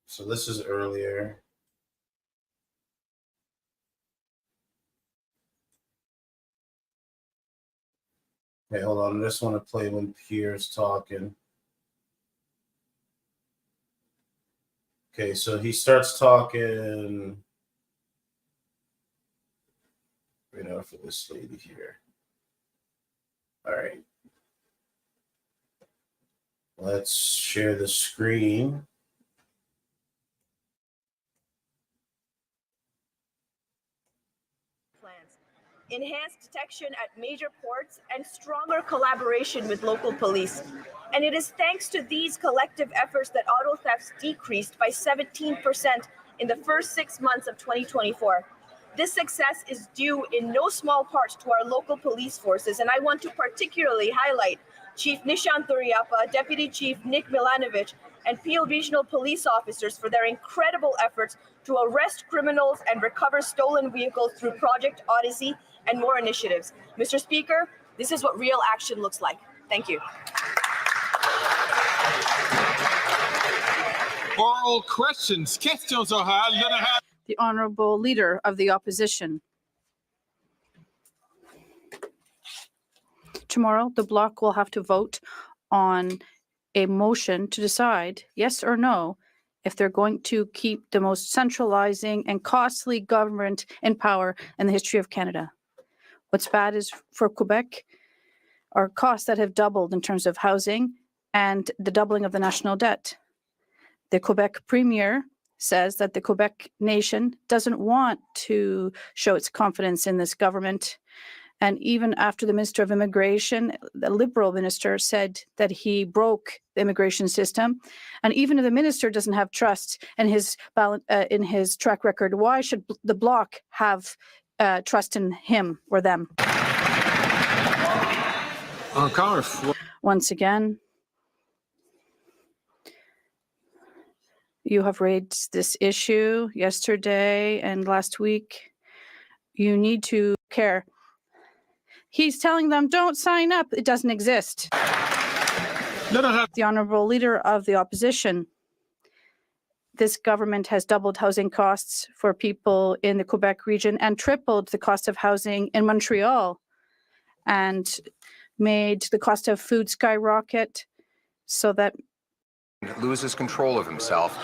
So this is earlier. Okay, hold on. I just want to play when Pierre's talking. Okay, so he starts talking. Right now for this lady here. All right. Let's share the screen. Enhanced detection at major ports, and stronger collaboration with local police. And it is thanks to these collective efforts that auto thefts decreased by 17% in the first 6 months of 2024. This success is due in no small part to our local police forces, and I want to particularly highlight Chief Nishant Duriyappa, Deputy Chief Nick Milanovic, and Peel Regional Police officers for their incredible efforts to arrest criminals and recover stolen vehicles through Project Odyssey and more initiatives. Mr. Speaker, this is what real action looks like. Thank you. Oral questions. Questions orales. The Honourable Leader of the Opposition. Tomorrow, the Bloc will have to vote on a motion to decide, yes or no, if they're going to keep the most centralizing and costly government in power in the history of Canada. What's bad is for Quebec are costs that have doubled in terms of housing and the doubling of the national debt. The Quebec Premier says that the Quebec nation doesn't want to show its confidence in this government. And even after the Minister of Immigration, the Liberal minister, said that he broke the immigration system, and even if the minister doesn't have trust in his track record, why should the Bloc have trust in him or them? Once again, you have raised this issue yesterday and last week. You need to care. He's telling them, don't sign up. It doesn't exist. The Honourable Leader of the Opposition. This government has doubled housing costs for people in the Quebec region and tripled the cost of housing in Montreal and made the cost of food skyrocket so that loses control of himself,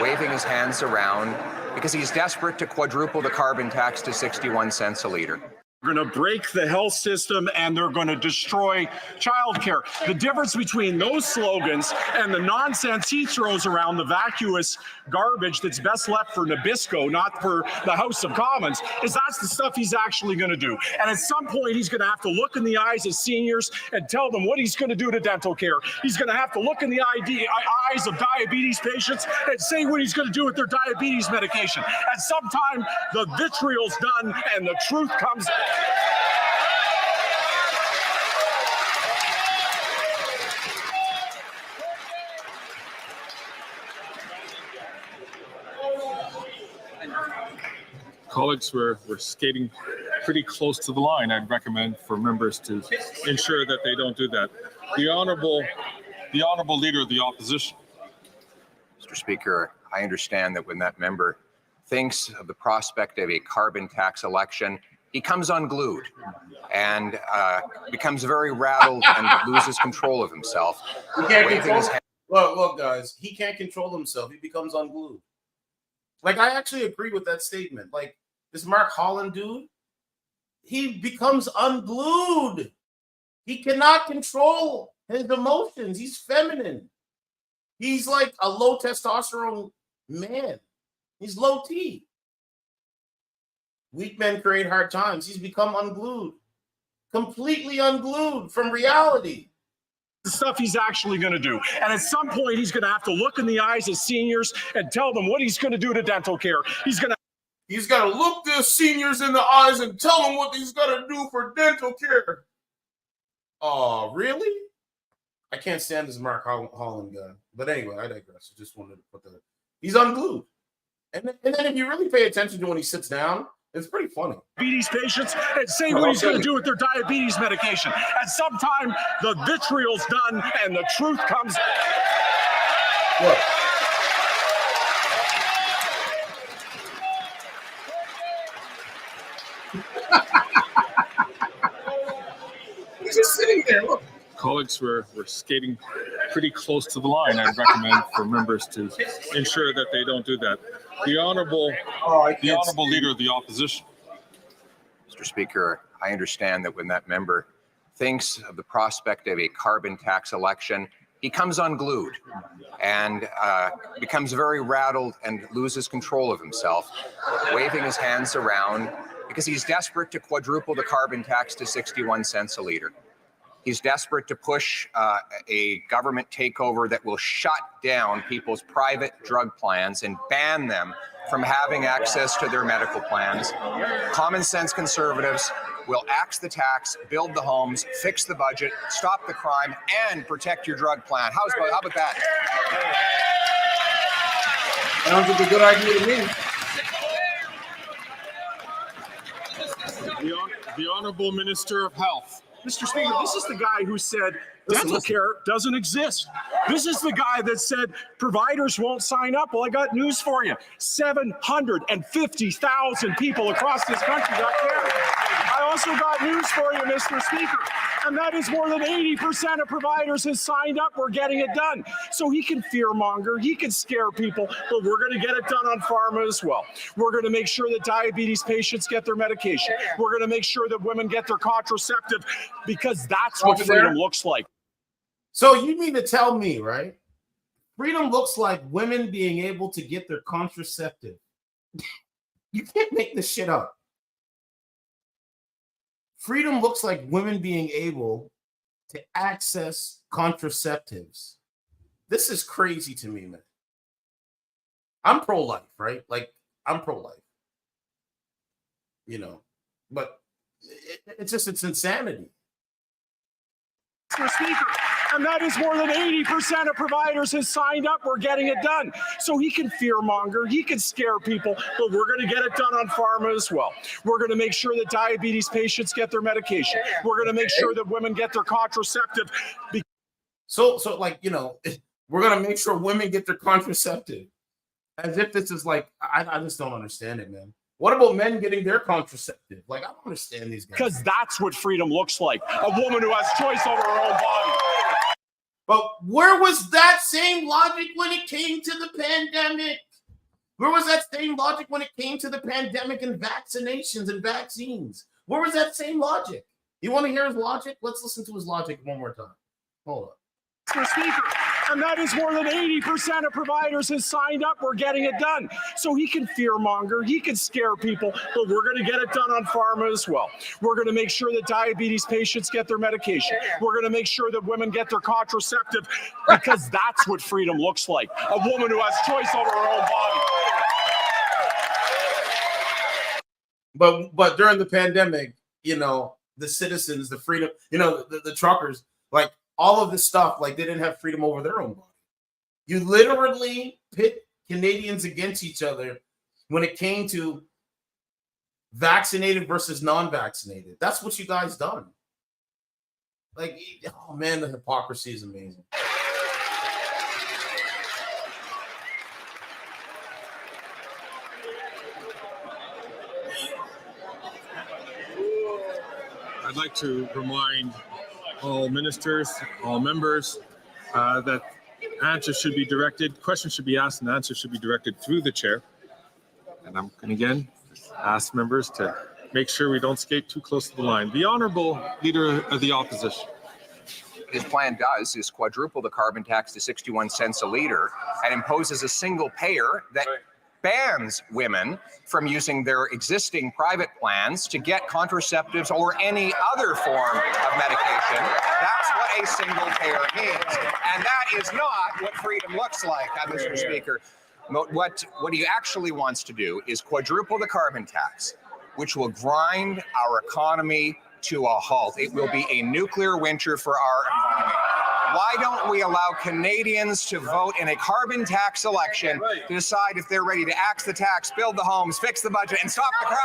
waving his hands around because he's desperate to quadruple the carbon tax to 61 cents a litre. They're going to break the health system and they're going to destroy childcare. The difference between those slogans and the nonsense he throws around, the vacuous garbage that's best left for Nabisco, not for the House of Commons, is that's the stuff he's actually going to do. And at some point, he's going to have to look in the eyes of seniors and tell them what he's going to do to dental care. He's going to have to look in the eyes of diabetes patients and say what he's going to do with their diabetes medication. At some time, the vitriol's done and the truth comes out. Colleagues, we're skating pretty close to the line. I'd recommend for members to ensure that they don't do that. The honourable Leader of the Opposition. Mr. Speaker, I understand that when that member thinks of the prospect of a carbon tax election, he comes unglued and becomes very rattled and loses control of himself. He can't control. Look, guys, he can't control himself. He becomes unglued. Like, I actually agree with that statement. Like, this Mark Holland dude, he becomes unglued. He cannot control his emotions. He's feminine. He's like a low testosterone man. He's low T. Weak men create hard times. He's become unglued, completely unglued from reality. The stuff he's actually going to do. And at some point, he's going to have to look in the eyes of seniors and tell them what he's going to do to dental care. He's got to look the seniors in the eyes and tell them what he's got to do for dental care. Oh, really? I can't stand this Mark Holland guy. But anyway, I digress. I just wanted to put that. He's unglued. And then if you really pay attention to when he sits down, it's pretty funny. Diabetes patients and say what he's going to do with their diabetes medication. At some time, the vitriol's done and the truth comes. What? He's just sitting there. Look. Colleagues were skating pretty close to the line. I'd recommend for members to ensure that they don't do that. The honorable leader of the opposition. Mr. Speaker, I understand that when that member thinks of the prospect of a carbon tax election, he comes unglued and becomes very rattled and loses control of himself, waving his hands around because he's desperate to quadruple the carbon tax to 61 cents a liter. He's desperate to push a government takeover that will shut down people's private drug plans and ban them from having access to their medical plans. Common sense conservatives will axe the tax, build the homes, fix the budget, stop the crime, and protect your drug plan. How about that? Sounds like a good idea to me. The Honorable Minister of Health. Mr. Speaker, this is the guy who said dental care doesn't exist. This is the guy that said providers won't sign up. Well, I got news for you. 750,000 people across this country got care. I also got news for you, Mr. Speaker, and that is more than 80% of providers has signed up. We're getting it done. So he can fearmonger, he can scare people, but we're going to get it done on pharma as well. We're going to make sure that diabetes patients get their medication. We're going to make sure that women get their contraceptive because that's what freedom looks like. So you mean to tell me, right? Freedom looks like women being able to get their contraceptive. You can't make this shit up. Freedom looks like women being able to access contraceptives. This is crazy to me, man. I'm pro-life, right? Like, I'm pro-life. You know, but it's insanity. Mr. Speaker, and that is more than 80% of providers has signed up. We're getting it done. So he can fearmonger, he can scare people, but we're going to get it done on pharma as well. We're going to make sure that diabetes patients get their medication. We're going to make sure that women get their contraceptive. So like, you know, we're going to make sure women get their contraceptive. As if this is like, I just don't understand it, man. What about men getting their contraceptive? Like, I don't understand these guys. Because that's what freedom looks like. A woman who has choice over her own body. But where was that same logic when it came to the pandemic? Where was that same logic when it came to the pandemic and vaccinations and vaccines? Where was that same logic? You want to hear his logic? Let's listen to his logic one more time. Hold on. Mr. Speaker, and that is more than 80% of providers has signed up. We're getting it done. So he can fearmonger, he can scare people, but we're going to get it done on pharma as well. We're going to make sure that diabetes patients get their medication. We're going to make sure that women get their contraceptive because that's what freedom looks like. A woman who has choice over her own body. But during the pandemic, you know, the citizens, the freedom, you know, the truckers, like, all of this stuff, like they didn't have freedom over their own body. You literally pit Canadians against each other when it came to vaccinated versus non-vaccinated. That's what you guys done. Like, oh man, the hypocrisy is amazing. I'd like to remind all ministers, all members, that answers should be directed, questions should be asked, and answers should be directed through the chair. And I'm going to again ask members to make sure we don't skate too close to the line. The honorable leader of the opposition. What his plan does is quadruple the carbon tax to 61 cents a liter and imposes a single payer that bans women from using their existing private plans to get contraceptives or any other form of medication. That's what a single payer means. And that is not what freedom looks like, Mr. Speaker. What he actually wants to do is quadruple the carbon tax, which will grind our economy to a halt. It will be a nuclear winter for our economy. Why don't we allow Canadians to vote in a carbon tax election to decide if they're ready to axe the tax, build the homes, fix the budget, and stop the crime?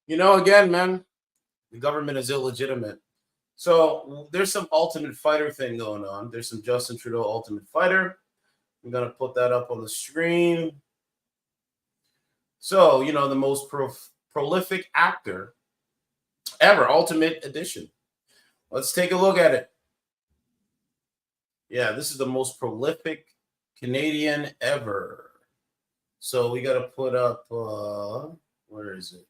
You know, again, man, the government is illegitimate. So there's some ultimate fighter thing going on. There's some Justin Trudeau ultimate fighter. I'm going to put that up on the screen. So, you know, the most prolific actor ever, Ultimate Edition. Let's take a look at it. Yeah, this is the most prolific Canadian ever. So we got to put up, where is it?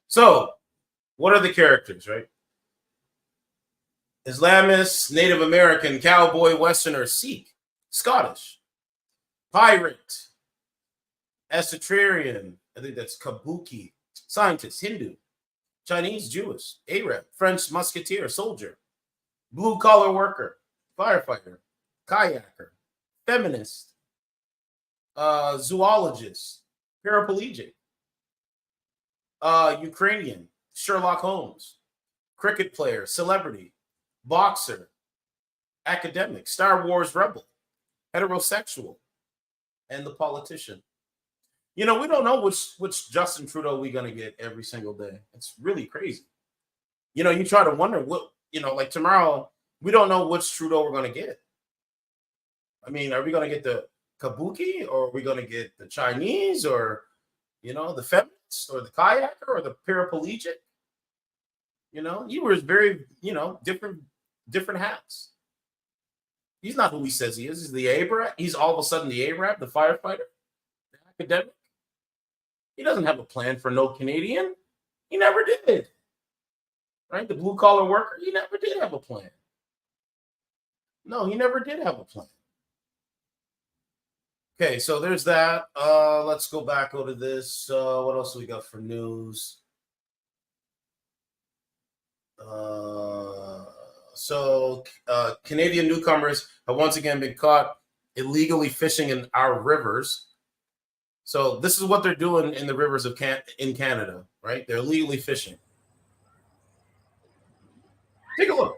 So, what are the characters, right? Islamist, Native American, cowboy, Westerner, Sikh, Scottish, pirate, esoterian, I think that's kabuki, scientist, Hindu, Chinese, Jewish, Arab, French musketeer, soldier, blue-collar worker, firefighter, kayaker, feminist, zoologist, paraplegic, Ukrainian, Sherlock Holmes, cricket player, celebrity, boxer, academic, Star Wars rebel, heterosexual, and the politician. You know, we don't know which Justin Trudeau we're going to get every single day. It's really crazy. You know, you try to wonder what, you know, like tomorrow, we don't know which Trudeau we're going to get. I mean, are we going to get the kabuki, or are we going to get the Chinese, or, you know, the feminist, or the kayaker, or the paraplegic? You know, he wears very, you know, different hats. He's not who he says he is. He's the Arab. He's all of a sudden the Arab, the firefighter, the academic. He doesn't have a plan for no Canadian. He never did. Right? The blue-collar worker, he never did have a plan. No, he never did have a plan. Okay, so there's that. Let's go back over this. What else do we got for news? Canadian newcomers have once again been caught illegally fishing in our rivers. So this is what they're doing in the rivers of in Canada, right? They're illegally fishing. Take a look.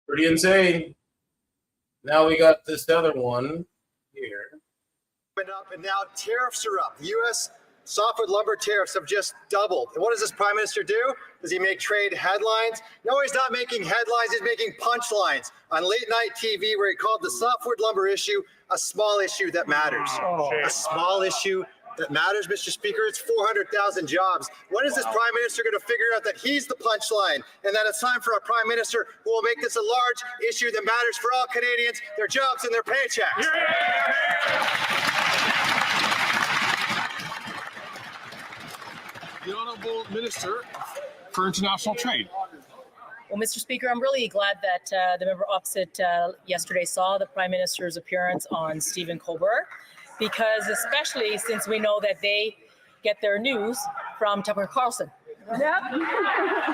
Pretty insane. Now we got this other one here. And now tariffs are up. U.S. softwood lumber tariffs have just doubled. And what does this prime minister do? Does he make trade headlines? No, he's not making headlines. He's making punchlines on late night TV, where he called the softwood lumber issue a small issue that matters. A small issue that matters, Mr. Speaker. It's 400,000 jobs. When is this Prime Minister going to figure out that he's the punchline and that it's time for a Prime Minister who will make this a large issue that matters for all Canadians, their jobs and their paychecks? The Honourable Minister for International Trade. Well, Mr. Speaker, I'm really glad that the member opposite yesterday saw the Prime Minister's appearance on Stephen Colbert, because especially since we know that they get their news from Tucker Carlson. Yep.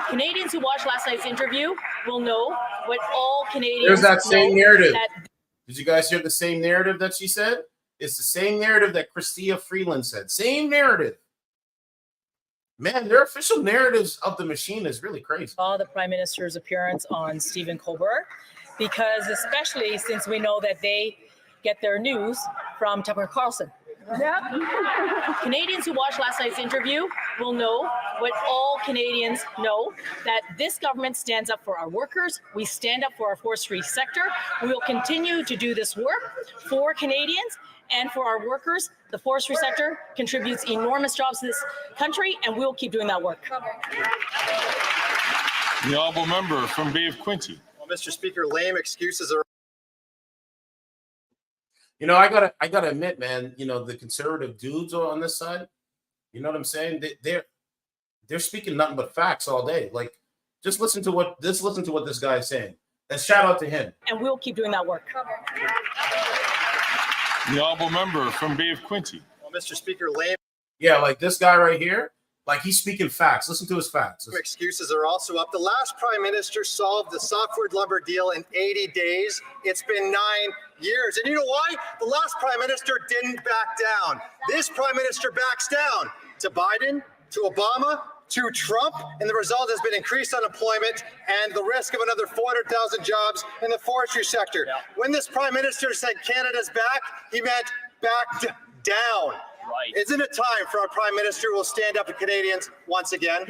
Canadians who watched last night's interview will know what all Canadians There's that same know narrative. that Did you guys hear the same narrative that she said? It's the same narrative that Chrystia Freeland said. Same narrative. Man, their official narratives of the machine is really crazy. saw the Prime Minister's appearance on Stephen Colbert, because especially since we know that they get their news from Tucker Carlson. Yep. Canadians who watched last night's interview will know what all Canadians know, that this government stands up for our workers. We stand up for our forestry sector. We will continue to do this work for Canadians and for our workers. The forestry sector contributes enormous jobs to this country, and we'll keep doing that work. The Honourable Member from Bay of Quinte. Well, Mr. Speaker, lame excuses are. You know, I gotta admit, man, you know, the conservative dudes on this side, you know what I'm saying? They're speaking nothing but facts all day. Like, just listen to what this guy is saying. And shout out to him. And we'll keep doing that work. The Honourable Member from Bay of Quinte. Well, Mr. Speaker, lame. Yeah, like this guy right here, like he's speaking facts. Listen to his facts. Excuses are also up. The last Prime Minister solved the softwood lumber deal in 80 days. It's been 9 years. And you know why? The last Prime Minister didn't back down. This Prime Minister backs down to Biden, to Obama, to Trump, and the result has been increased unemployment and the risk of another 400,000 jobs in the forestry sector. When this Prime Minister said Canada's back, he meant backed down. Right. Isn't it time for our Prime Minister who will stand up to Canadians once again?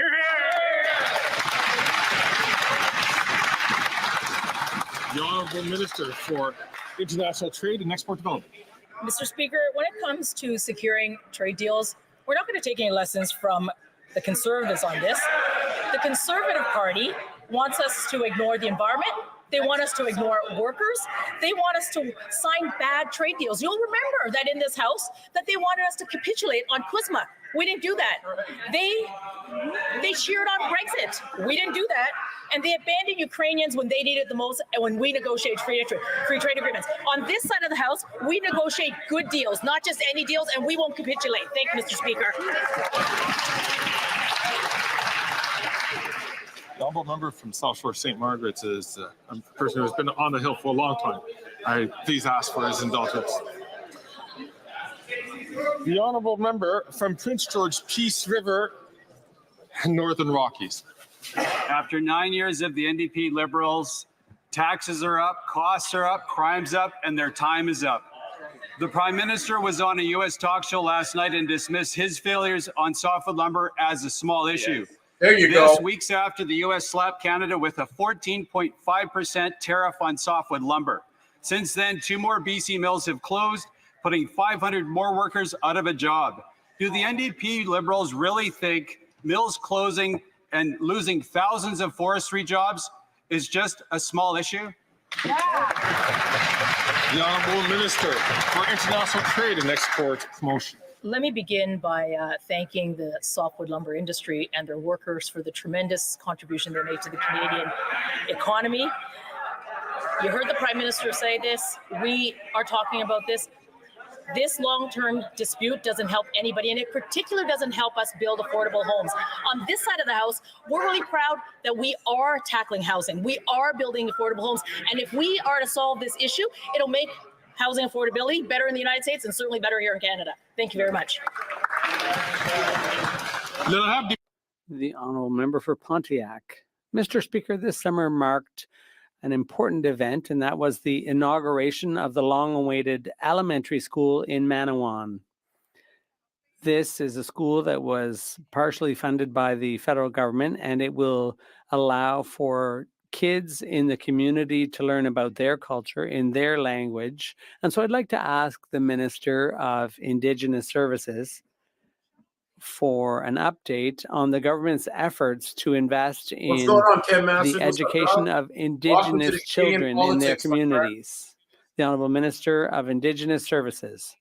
The Honourable Minister for International Trade and Export Development. Mr. Speaker, when it comes to securing trade deals, we're not going to take any lessons from the Conservatives on this. The Conservative Party wants us to ignore the environment. They want us to ignore workers. They want us to sign bad trade deals. You'll remember that in this House that they wanted us to capitulate on CUSMA. We didn't do that. They cheered on Brexit. We didn't do that. And they abandoned Ukrainians when they needed the most and when we negotiate free trade agreements. On this side of the House, we negotiate good deals, not just any deals, and we won't capitulate. Thank you, Mr. Speaker. The Honourable Member from South Shore St. Margaret's is a person who's been on the Hill for a long time. I please ask for his indulgence. The Honourable Member from Prince George Peace River, Northern Rockies. After 9 years of the NDP Liberals, taxes are up, costs are up, crime's up, and their time is up. The Prime Minister was on a U.S. talk show last night and dismissed his failures on softwood lumber as a small issue. Yes. There you go. This weeks after the U.S. slapped Canada with a 14.5% tariff on softwood lumber. Since then, 2 more BC mills have closed, putting 500 more workers out of a job. Do the NDP Liberals really think mills closing and losing thousands of forestry jobs is just a small issue? The Honourable Minister for International Trade and Export Promotion. Let me begin by thanking the softwood lumber industry and their workers for the tremendous contribution they made to the Canadian economy. You heard the Prime Minister say this. We are talking about this. This long-term dispute doesn't help anybody, and it particularly doesn't help us build affordable homes. On this side of the House, we're really proud that we are tackling housing. We are building affordable homes, and if we are to solve this issue, it'll make housing affordability better in the United States and certainly better here in Canada. Thank you very much. The Honourable Member for Pontiac. Mr. Speaker, this summer marked an important event, and that was the inauguration of the long-awaited elementary school in Manawan. This is a school that was partially funded by the federal government, and it will allow for kids in the community to learn about their culture in their language. And so I'd like to ask the Minister of Indigenous Services, for an update on the government's efforts to invest What's in going on, Ken Masters? the What's up, education dog? of Welcome to Indigenous the Canadian children in their politics, my friend. communities. The Honourable Minister of Indigenous Services.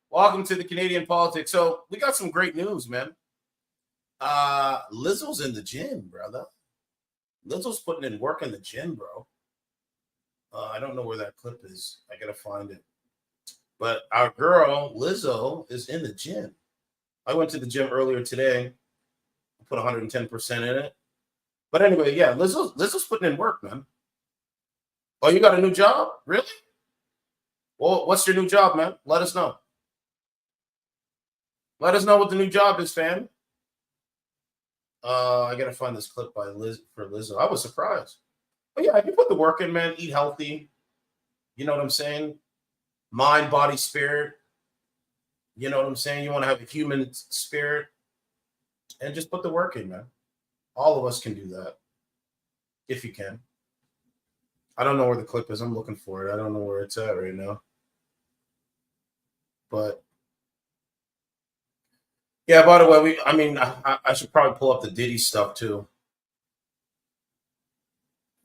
Welcome to the Canadian politics. So we got some great news, man. Lizzo's in the gym, brother. Lizzo's putting in work in the gym, bro. I don't know where that clip is. I gotta find it. But our girl Lizzo is in the gym. I went to the gym earlier today. I put 110% in it. But anyway, yeah, Lizzo's putting in work, man. Oh, you got a new job? Really? Well, what's your new job, man? Let us know. Let us know what the new job is, fam. I gotta find this clip by Lizzo. I was surprised. But yeah, if you put the work in, man, eat healthy. You know what I'm saying? Mind, body, spirit. You know what I'm saying? You want to have a human spirit. And just put the work in, man. All of us can do that. If you can. I don't know where the clip is. I'm looking for it. I don't know where it's at right now. But yeah, by the way, I should probably pull up the Diddy stuff too.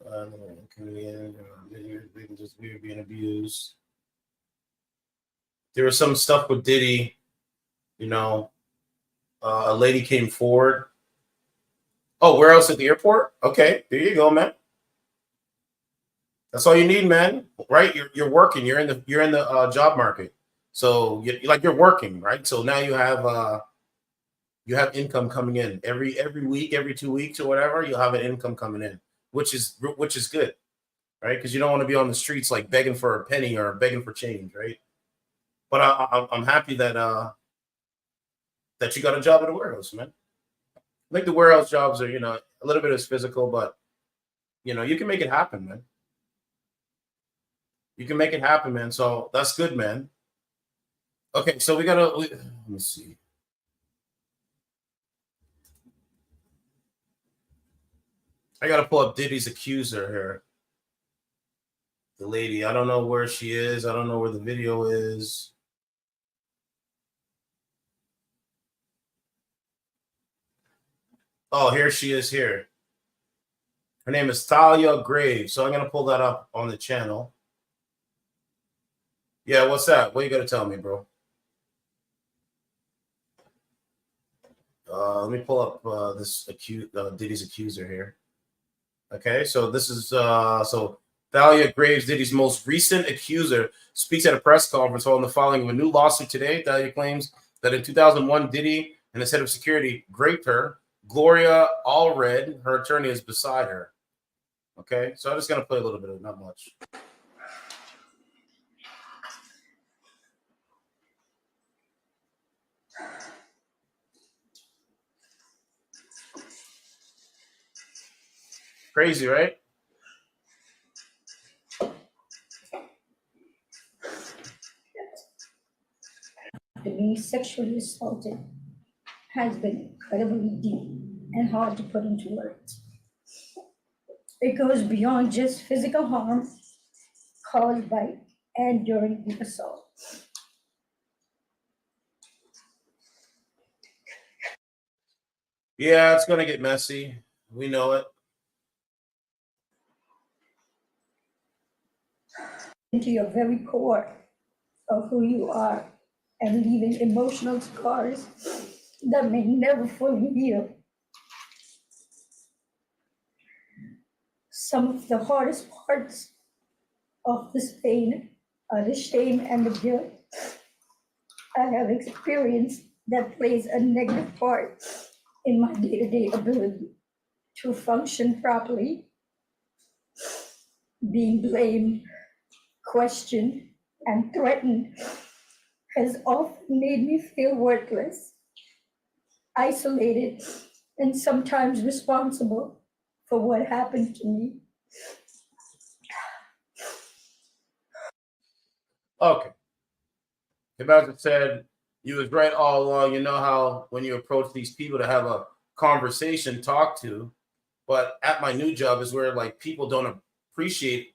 We were being abused. There was some stuff with Diddy, you know. A lady came forward. Oh, where else at the airport? Okay, there you go, man. That's all you need, man. Right? You're working. You're in the job market. So you're working, right? So now you have income coming in every week, every 2 weeks or whatever. You'll have an income coming in, which is good, right? Because you don't want to be on the streets like begging for a penny or begging for change, right? But I'm happy that you got a job at a warehouse, man. I think the warehouse jobs are, a little bit is physical, but you can make it happen, man. You can make it happen, man. So that's good, man. Okay, so let me see. I gotta pull up Diddy's accuser here. The lady, I don't know where she is. I don't know where the video is. Oh, here she is here. Her name is Talia Graves. So I'm going to pull that up on the channel. Yeah, what's that? What you got to tell me, bro? Let me pull up this Diddy's accuser here. Okay, so this is Thalia Graves, Diddy's most recent accuser, speaks at a press conference following the filing of a new lawsuit today. Thalia claims that in 2001, Diddy and his head of security raped her. Gloria Allred, her attorney, is beside her. Okay, so I'm just going to play a little bit of it, not much. Crazy, right? Being sexually assaulted has been incredibly deep and hard to put into words. It goes beyond just physical harm caused by and during the assault. Yeah, it's going to get messy. We know it. Into your very core of who you are and leaving emotional scars that may never fully heal. Some of the hardest parts of this pain are the shame and the guilt I have experienced that plays a negative part in my day-to-day ability to function properly. Being blamed, questioned, and threatened has often made me feel worthless, isolated, and sometimes responsible for what happened to me. Okay. Sebastian said, you was right all along. You know how when you approach these people to have a conversation, talk to, but at my new job is where like people don't appreciate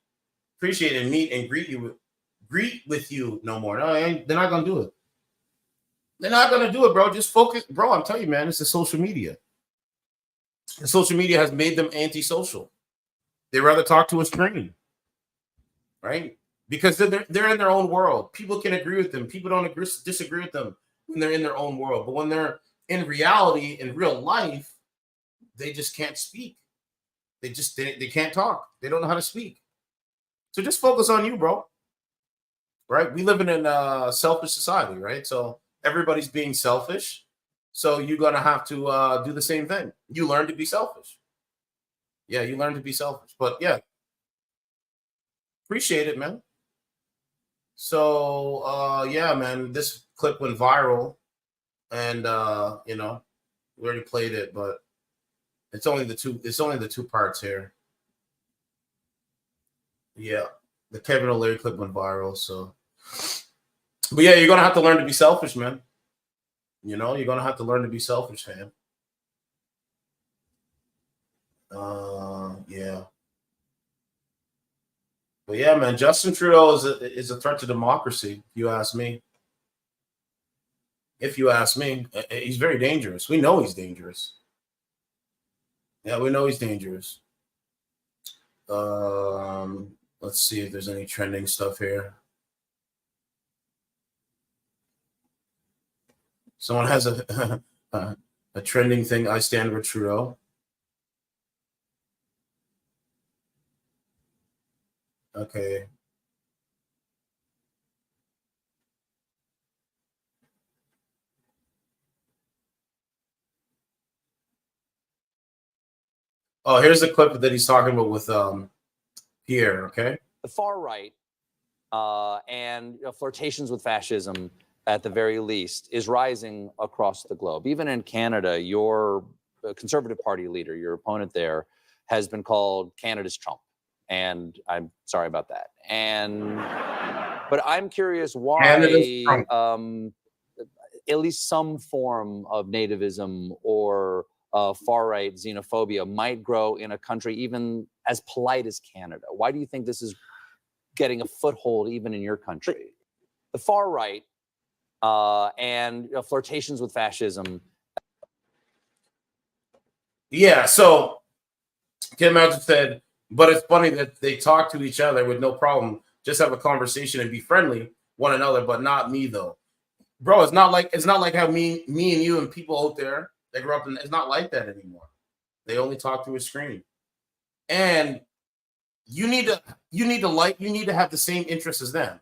and meet and greet with you no more. No, they're not gonna do it. They're not going to do it, bro. Just focus. Bro, I'm telling you, man, it's the social media. The social media has made them antisocial. They rather talk to a screen, right? Because they're in their own world. People can agree with them. People don't disagree with them when they're in their own world. But when they're in reality, in real life, they just can't speak. They can't talk. They don't know how to speak. So just focus on you, bro. Right? We live in a selfish society, right? So everybody's being selfish. So you're going to have to do the same thing. You learn to be selfish. Yeah, you learn to be selfish. But yeah, appreciate it, man. So yeah, man, this clip went viral, and you know, we already played it, but it's only the two parts here. Yeah, the Kevin O'Leary clip went viral, so but yeah, you're gonna have to learn to be selfish, man. You know, you're gonna have to learn to be selfish, fam. Yeah. But yeah, man, Justin Trudeau is a threat to democracy, if you ask me. If you ask me, he's very dangerous. We know he's dangerous. Yeah, we know he's dangerous. Let's see if there's any trending stuff here. Someone has a a trending thing. I stand with Trudeau. Okay. Oh, here's the clip that he's talking about with Pierre. Okay. The far right and flirtations with fascism, at the very least, is rising across the globe. Even in Canada, your Conservative Party leader, your opponent there, has been called Canada's Trump. And I'm sorry about that. But I'm curious why at least some form of nativism or far-right xenophobia might grow in a country even as polite as Canada. Why do you think this is getting a foothold even in your country? The far right and flirtations with fascism. Yeah, so Kim Madsen said, but it's funny that they talk to each other with no problem, just have a conversation and be friendly one another, but not me though. Bro, it's not like how me and you and people out there that grew up in, it's not like that anymore. They only talk through a screen. And you need to have the same interests as them,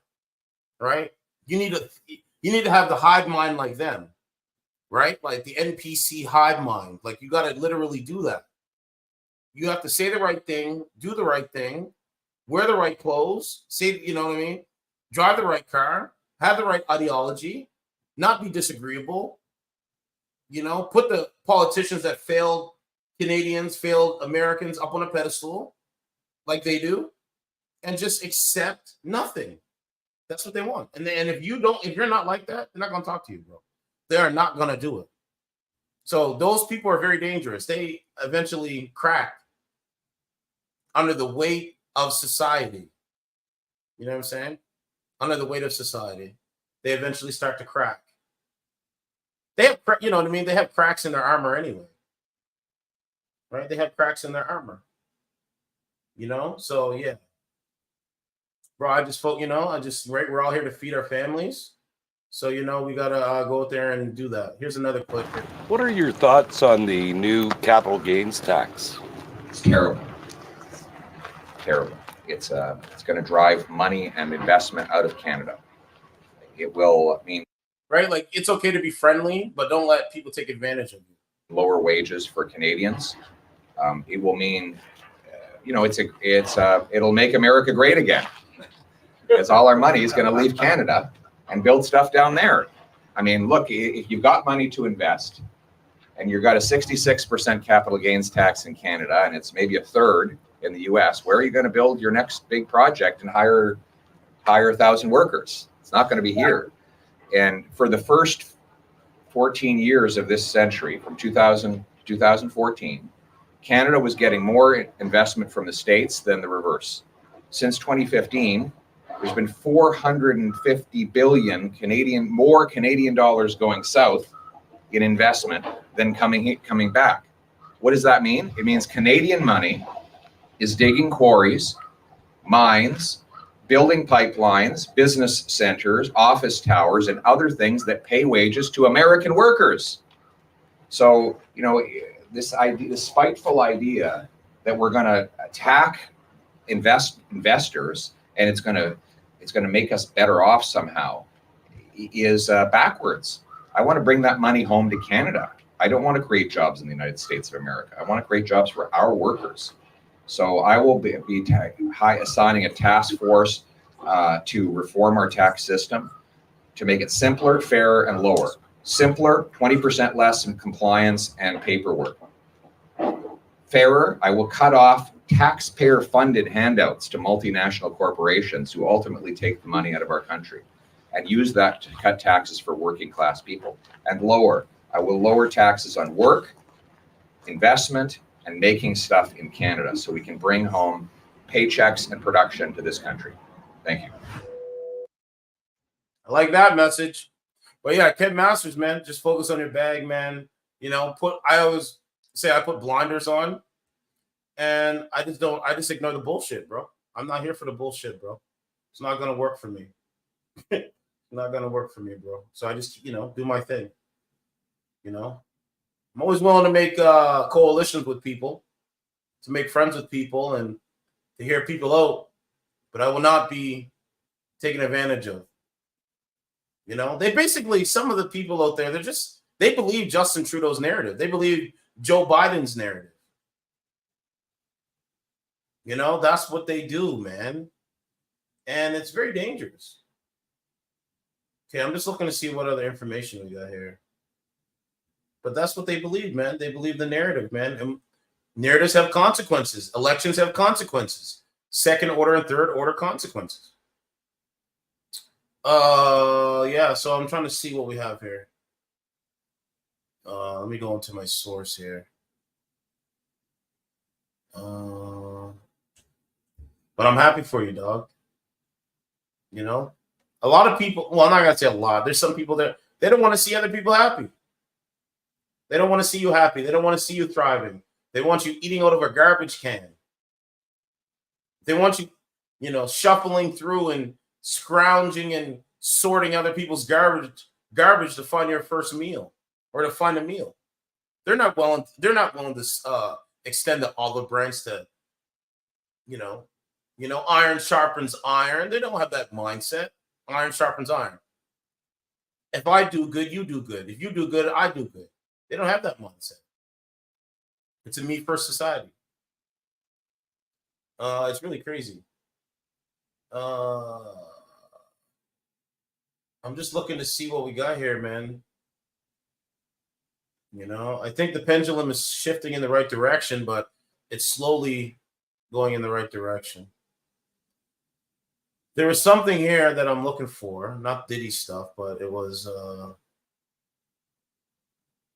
right? You need to have the hive mind like them, right? Like the NPC hive mind. Like you got to literally do that. You have to say the right thing, do the right thing, wear the right clothes, say, you know what I mean? Drive the right car, have the right ideology, not be disagreeable, you know, put the politicians that failed Canadians, failed Americans up on a pedestal like they do, and just accept nothing. That's what they want. And if you're not like that, they're not going to talk to you, bro. They are not going to do it. So those people are very dangerous. They eventually crack under the weight of society. You know what I'm saying? Under the weight of society, they eventually start to crack. They have, you know what I mean? They have cracks in their armor anyway, right? They have cracks in their armor, you know? So yeah, bro, we're all here to feed our families. So, you know, we got to go out there and do that. Here's another clip. What are your thoughts on the new capital gains tax? It's terrible. Terrible. It's going to drive money and investment out of Canada. It will mean right, like it's okay to be friendly, but don't let people take advantage of you. Lower wages for Canadians. It will mean, you know, it'll make America great again, because all our money is going to leave Canada and build stuff down there. I mean, look, if you've got money to invest, and you've got a 66% capital gains tax in Canada, and it's maybe a third in the US, where are you going to build your next big project and hire 1,000 workers? It's not going to be here. And for the first 14 years of this century, from 2000 to 2014, Canada was getting more investment from the States than the reverse. Since 2015, There's been 450 billion more Canadian dollars going south in investment than coming back. What does that mean? It means Canadian money is digging quarries, mines, building pipelines, business centers, office towers, and other things that pay wages to American workers. So, you know, this spiteful idea that we're going to attack investors and it's going to make us better off somehow is backwards. I want to bring that money home to Canada. I don't want to create jobs in the United States of America. I want to create jobs for our workers. So I will be assigning a task force to reform our tax system to make it simpler, fairer, and lower. Simpler, 20% less in compliance and paperwork. Fairer, I will cut off taxpayer-funded handouts to multinational corporations who ultimately take the money out of our country and use that to cut taxes for working class people. And lower, I will lower taxes on work, investment, and making stuff in Canada so we can bring home paychecks and production to this country. Thank you. I like that message. But yeah, Ken Masters, man, just focus on your bag, man. You know, I always say I put blinders on and I just ignore the bullshit, bro. I'm not here for the bullshit, bro. It's not going to work for me. It's not going to work for me, bro. So I just, you know, do my thing. You know, I'm always willing to make coalitions with people, to make friends with people and to hear people out, but I will not be taken advantage of. You know, they basically, some of the people out there, they believe Justin Trudeau's narrative. They believe Joe Biden's narrative. You know, that's what they do, man. And it's very dangerous. Okay, I'm just looking to see what other information we got here. But that's what they believe, man. They believe the narrative, man. And narratives have consequences. Elections have consequences. Second order and third order consequences. Yeah, so I'm trying to see what we have here. Let me go into my source here. But I'm happy for you, dog. You know, a lot of people, well, I'm not going to say a lot. There's some people that they don't want to see other people happy. They don't want to see you happy. They don't want to see you thriving. They want you eating out of a garbage can. They want you, you know, shuffling through and scrounging and sorting other people's garbage to find your first meal or to find a meal. They're not willing to extend the olive branch to, you know, iron sharpens iron. They don't have that mindset. Iron sharpens iron. If I do good, you do good. If you do good, I do good. They don't have that mindset. It's a me first society. It's really crazy. I'm just looking to see what we got here, man. You know, I think the pendulum is shifting in the right direction, but it's slowly going in the right direction. There was something here that I'm looking for, not Diddy stuff, but it was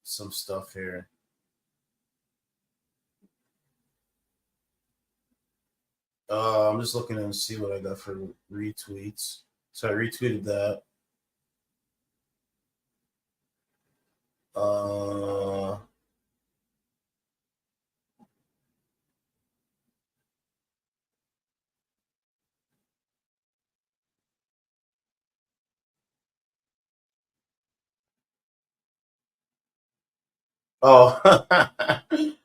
some stuff here. I'm just looking and see what I got for retweets. So I retweeted that. Oh,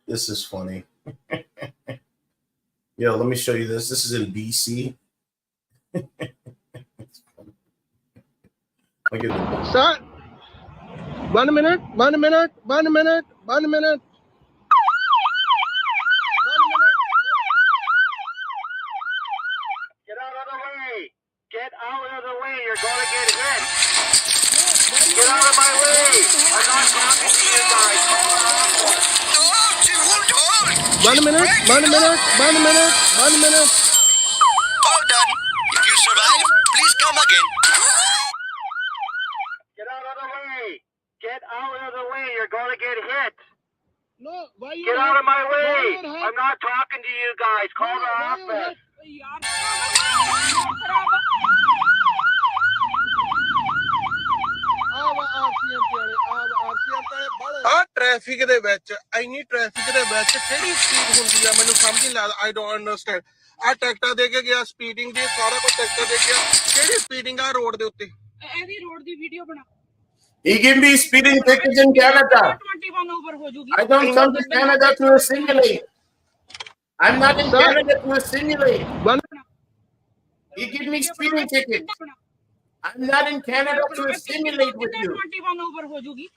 this is funny. Yo, let me show you this. This is in BC. Sir, 1 minute, 1 minute, 1 minute, 1 minute. Get out of the way. Get out of the way. You're going to get hit. Get out of my way. I'm not talking to you guys. 1 minute, 1 minute, 1 minute, 1 minute. All done. If you survive, please come again. Get out of the way. Get out of the way. You're going to get hit. No, why you get out of my way. I'm not talking to you guys. Call the office. Traffic दे विच इन्नी traffic दे विच केड़ी speed हुंदी आ मैनूं समझ नहीं लगदा आई डोंट अंडरस्टैंड आ टिकटां दे के गया स्पीडिंग दी सारा कुछ टिकटां दे गया केड़ी स्पीडिंग आ रोड दे उत्ते एदी रोड दी वीडियो बना He give me speeding tickets in Canada. I don't come to Canada to assimilate. I'm not in Canada to assimilate. He give me speeding tickets. I'm not in Canada to assimilate with you.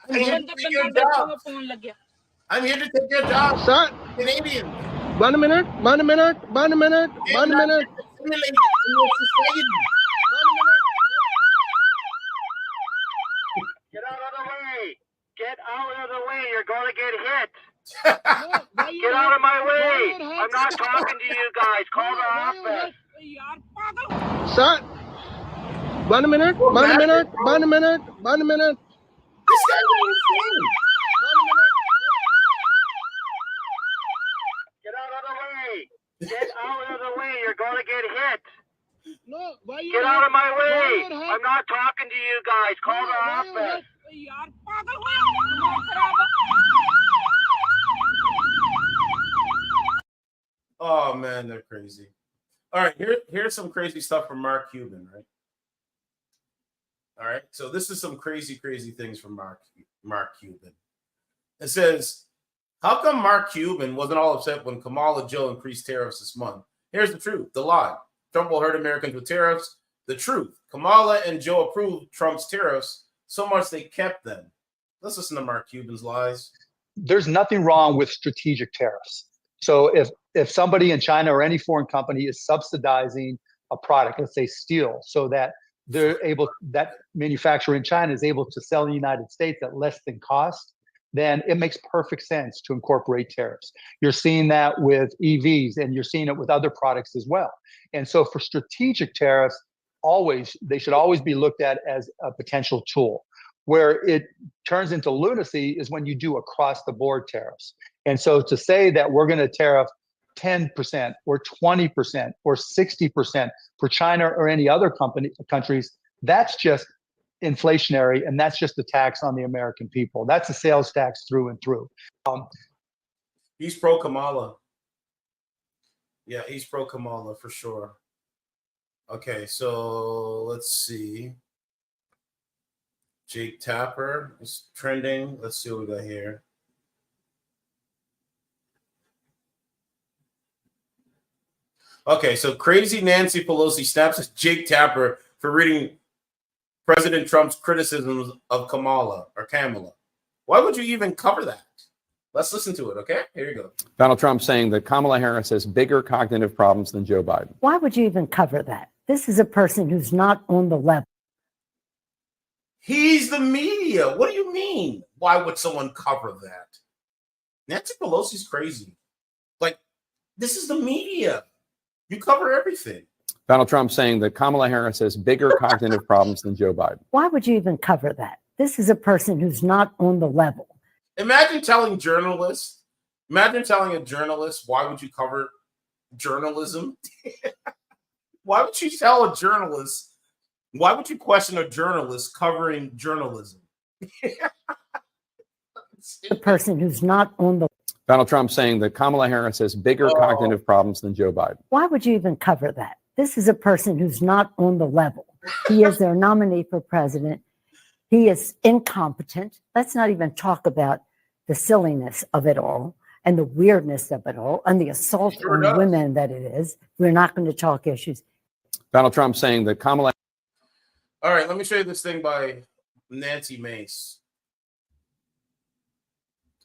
I'm here to take your job. I'm here to take your job. Sir. Canadian. One minute. Assimilate in your society. Get out of the way. Get out of the way. You're going to get hit. Get out of my way. I'm not talking to you guys. Call the office. Sir. One minute. This guy's insane. Get out of the way. Get out of the way. You're going to get hit. Get out of my way. I'm not talking to you guys. Call the office. Oh man, they're crazy. All right, here's some crazy stuff from Mark Cuban, right? All right, so this is some crazy things from Mark Cuban. It says, how come Mark Cuban wasn't all upset when Kamala Joe increased tariffs this month? Here's the truth, the lie. Trump will hurt Americans with tariffs. The truth, Kamala and Joe approved Trump's tariffs so much they kept them. Let's listen to Mark Cuban's lies. There's nothing wrong with strategic tariffs. So if somebody in China or any foreign company is subsidizing a product, let's say steel, so that that manufacturer in China is able to sell in the United States at less than cost, then it makes perfect sense to incorporate tariffs. You're seeing that with EVs, and you're seeing it with other products as well. And so for strategic tariffs, they should always be looked at as a potential tool. Where it turns into lunacy is when you do across the board tariffs. And so to say that we're going to tariff 10% or 20% or 60% for China or any other countries, that's just inflationary, and that's just a tax on the American people. That's a sales tax through and through. He's pro Kamala. Yeah, he's pro Kamala for sure. Okay, so let's see. Jake Tapper is trending. Let's see what we got here. Okay, so crazy Nancy Pelosi snaps at Jake Tapper for reading President Trump's criticisms of Kamala. Why would you even cover that? Let's listen to it, okay? Here you go. Donald Trump saying that Kamala Harris has bigger cognitive problems than Joe Biden. Why would you even cover that? This is a person who's not on the level. He's the media. What do you mean? Why would someone cover that? Nancy Pelosi's crazy. Like, this is the media. You cover everything. Donald Trump saying that Kamala Harris has bigger cognitive problems than Joe Biden. Why would you even cover that? This is a person who's not on the level. Imagine telling a journalist, why would you cover journalism? Why would you tell a journalist? Why would you question a journalist covering journalism? The person who's not on the. Donald Trump saying that Kamala Harris has bigger cognitive problems than Joe Biden. Why would you even cover that? This is a person who's not on the level. He is their nominee for president. He is incompetent. Let's not even talk about the silliness of it all and the weirdness of it all and the assault on women that it is. We're not going to talk issues. Donald Trump saying that Kamala. All right, let me show you this thing by Nancy Mace.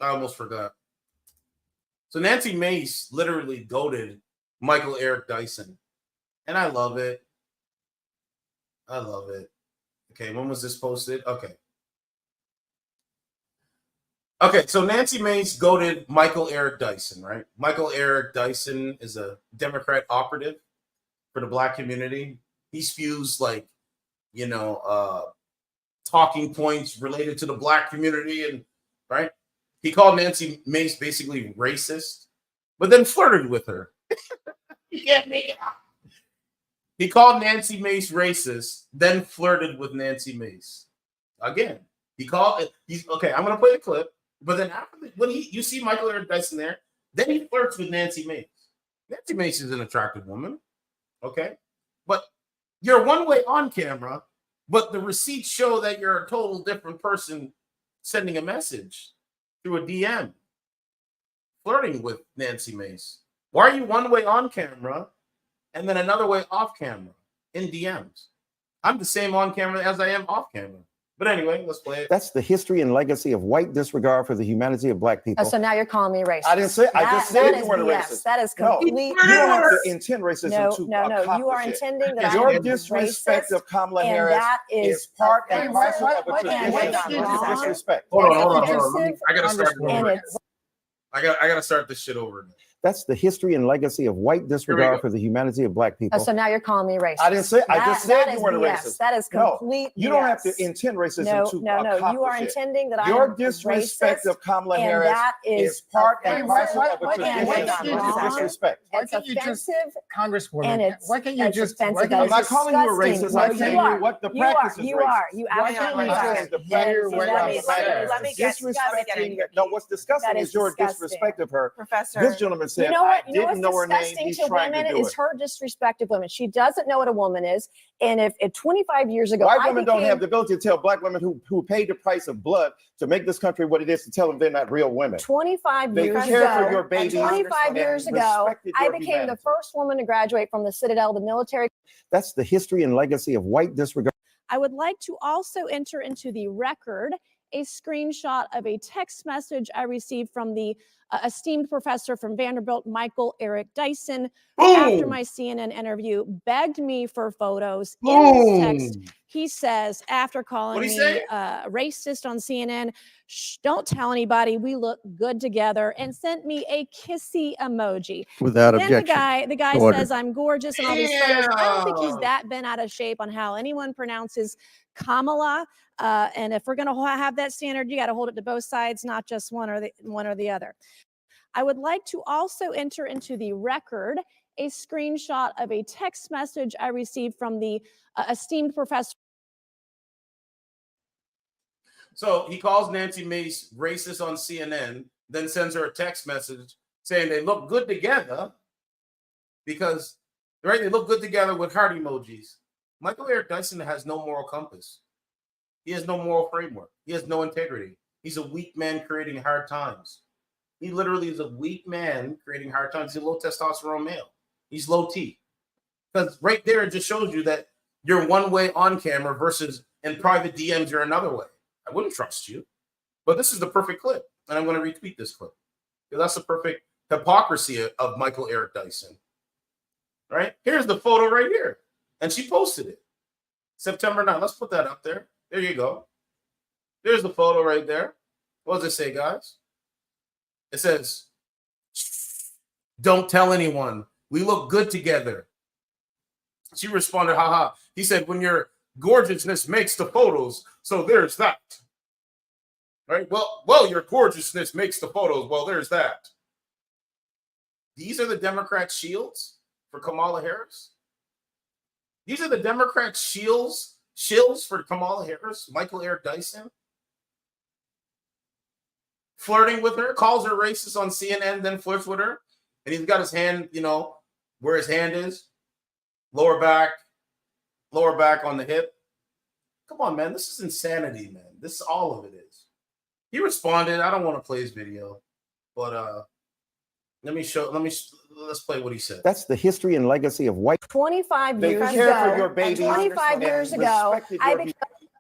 I almost forgot. So Nancy Mace literally goated Michael Eric Dyson. And I love it. Okay, when was this posted? Okay, so Nancy Mace goated Michael Eric Dyson, right? Michael Eric Dyson is a Democrat operative for the Black community. He spews talking points related to the Black community, and right? He called Nancy Mace basically racist, but then flirted with her. You can't make it up. He called Nancy Mace racist, then flirted with Nancy Mace. Again, he called. He's okay. I'm gonna play the clip, but then after when you see Michael Eric Dyson there, then he flirts with Nancy Mace. Nancy Mace is an attractive woman, okay, but you're one way on camera, but the receipts show that you're a total different person sending a message through a DM, flirting with Nancy Mace. Why are you one way on camera and then another way off camera in DMs? I'm the same on camera as I am off camera. But anyway, let's play it. That's the history and legacy of white disregard for the humanity of black people. So now you're calling me racist. I didn't say. I just said you weren't a BS. racist. That is No, complete. you don't have to intend racism to No. You are accomplish it. intending that Your I'm disrespect racist, of Kamala and Harris that is part and parcel of a tradition. Disrespect. Hold on. I gotta start this over. I gotta start this shit over. That's the history and legacy of white disregard for the humanity of black people. So now you're calling me racist. I didn't say. I just said you weren't a BS. racist. That is complete. No, you don't have to intend racism to accomplish You are intending that Your I'm disrespect racist, of Kamala and Harris that is part and parcel of a tradition. Disrespect. It's offensive, Congresswoman, and it's why can't you it's just? offensive. I'm not calling you a Disgusting. racist. I'm saying what the practice is You racist. are. You absolutely are. Let me get No, what's disgusting is your disrespect of her. Professor. This gentleman said, I didn't know her name. He's trying to do is it. her disrespect of women. She doesn't know what a woman is. And if 25 years ago, White women don't have the ability to tell black women who paid the price of blood to make this country what it is, to tell them they're not real women. 25 They years care ago, for your babies 25 years and ago, respected I your became humanity. the first woman to graduate from the Citadel, the military. That's the history and legacy of white disregard. I would like to also enter into the record a screenshot of a text message I received from the esteemed professor from Vanderbilt, Michael Eric Dyson, who after my CNN interview begged me for photos. In his text, he says, after calling me racist on CNN, don't tell anybody, we look good together, and sent me a kissy emoji. Without then objection. the guy says I'm gorgeous and all these photos. I don't think he's that bent out of shape on how anyone pronounces Kamala. And if we're going to have that standard, you got to hold it to both sides, not just one or the other. I would like to also enter into the record a screenshot of a text message I received from the esteemed professor. So he calls Nancy Mace racist on CNN, then sends her a text message saying they look good together because they look good together with heart emojis. Michael Eric Dyson has no moral compass. He has no moral framework. He has no integrity. He's a weak man creating hard times. He literally is a weak man creating hard times. He's a low testosterone male. He's low T. Because right there, it just shows you that you're one way on camera versus in private DMs, you're another way. I wouldn't trust you. But this is the perfect clip. And I'm going to retweet this clip. Because that's the perfect hypocrisy of Michael Eric Dyson. Right? Here's the photo right here. And she posted it. September 9th. Let's put that up there. There you go. There's the photo right there. What does it say, guys? It says, don't tell anyone. We look good together. She responded, haha. He said, when your gorgeousness makes the photos, so there's that. Right? Well, your gorgeousness makes the photos. Well, there's that. These are the Democrat shields for Kamala Harris. These are the Democrat shills for Kamala Harris, Michael Eric Dyson. Flirting with her, calls her racist on CNN, then flirts with her. And he's got his hand, where his hand is. Lower back on the hip. Come on, man. This is insanity, man. This is all of it is. He responded. I don't want to play his video, but let's play what he said. That's the history and legacy of white. 25 They years care ago, for your babies 25 years and ago, respected I your became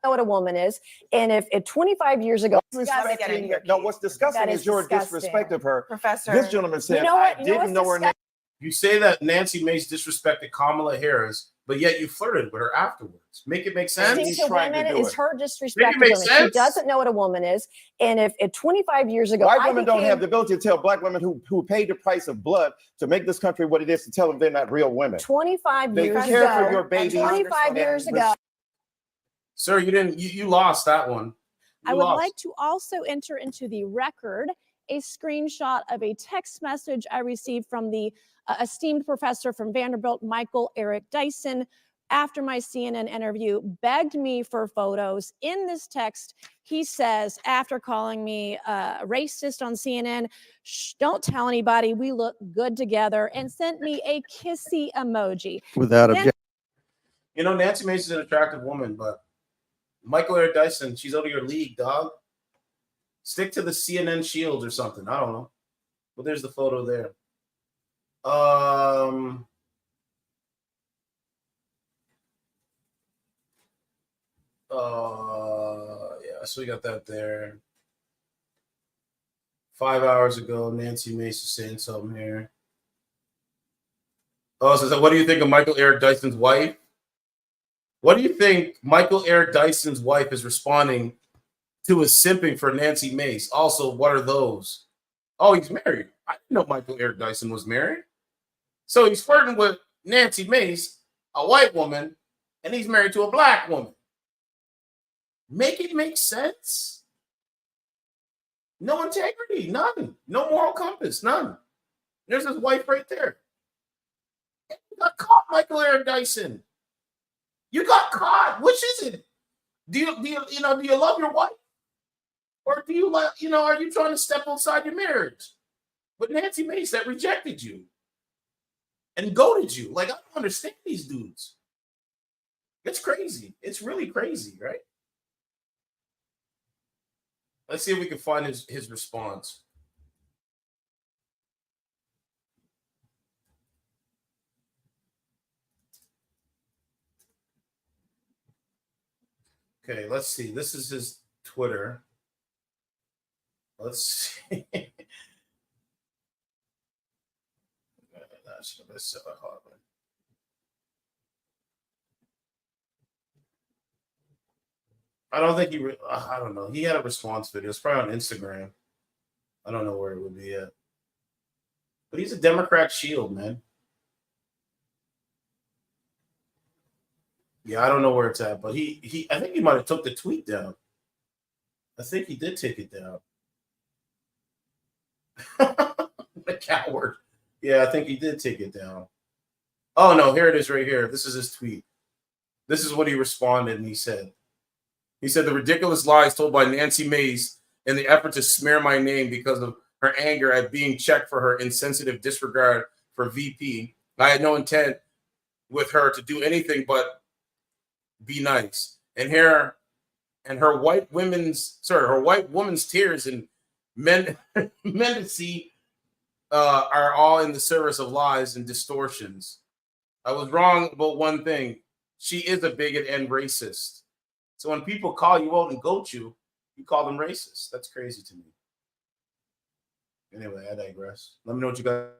know what a woman is. And if 25 years ago, what's disgusting is your disrespect of her. Professor. This gentleman said, I didn't know her name. You say that Nancy Mace disrespected Kamala Harris, but yet you flirted with her afterwards. Make it make sense. He's trying to do it. Her disrespect. Make it make She sense. doesn't know what a woman is. And if 25 years ago, White women don't have the ability to tell black women who paid the price of blood to make this country what it is, to tell them they're not real women. 25 They years care ago, for your babies 25 years ago. Sir, you lost that one. I would like to also enter into the record a screenshot of a text message I received from the esteemed professor from Vanderbilt, Michael Eric Dyson, after my CNN interview, begged me for photos. In this text, he says, after calling me racist on CNN, shh, don't tell anybody, we look good together, and sent me a kissy emoji. Without Then- objection. You know, Nancy Mace is an attractive woman, but Michael Eric Dyson, she's out of your league, dog. Stick to the CNN Shield or something. I don't know. But there's the photo there. Yeah, so we got that there. 5 hours ago, Nancy Mace is saying something here. Oh, so what do you think of Michael Eric Dyson's wife? What do you think Michael Eric Dyson's wife is responding to his simping for Nancy Mace? Also, what are those? Oh, he's married. I didn't know Michael Eric Dyson was married. So he's flirting with Nancy Mace, a white woman, and he's married to a black woman. Make it make sense. No integrity, none. No moral compass, none. There's his wife right there. You got caught, Michael Eric Dyson. You got caught. Which is it? Do you love your wife, or do you are you trying to step outside your marriage? But Nancy Mace that rejected you and goaded you. Like, I don't understand these dudes. It's crazy. It's really crazy, right? Let's see if we can find his response. Okay, let's see. This is his Twitter. Let's see. I don't think I don't know. He had a response video. It's probably on Instagram. I don't know where it would be at. But he's a Democrat shield, man. Yeah, I don't know where it's at, but I think he might have took the tweet down. I think he did take it down. The coward. Yeah, I think he did take it down. Oh, no, here it is right here. This is his tweet. This is what he responded, and he said, the ridiculous lies told by Nancy Mace in the effort to smear my name because of her anger at being checked for her insensitive disregard for VP. I had no intent with her to do anything but be nice. And her white woman's tears and mendicancy are all in the service of lies and distortions. I was wrong about one thing. She is a bigot and racist. So when people call you out and goat you, you call them racist. That's crazy to me. Anyway, I digress. Let me know what you got.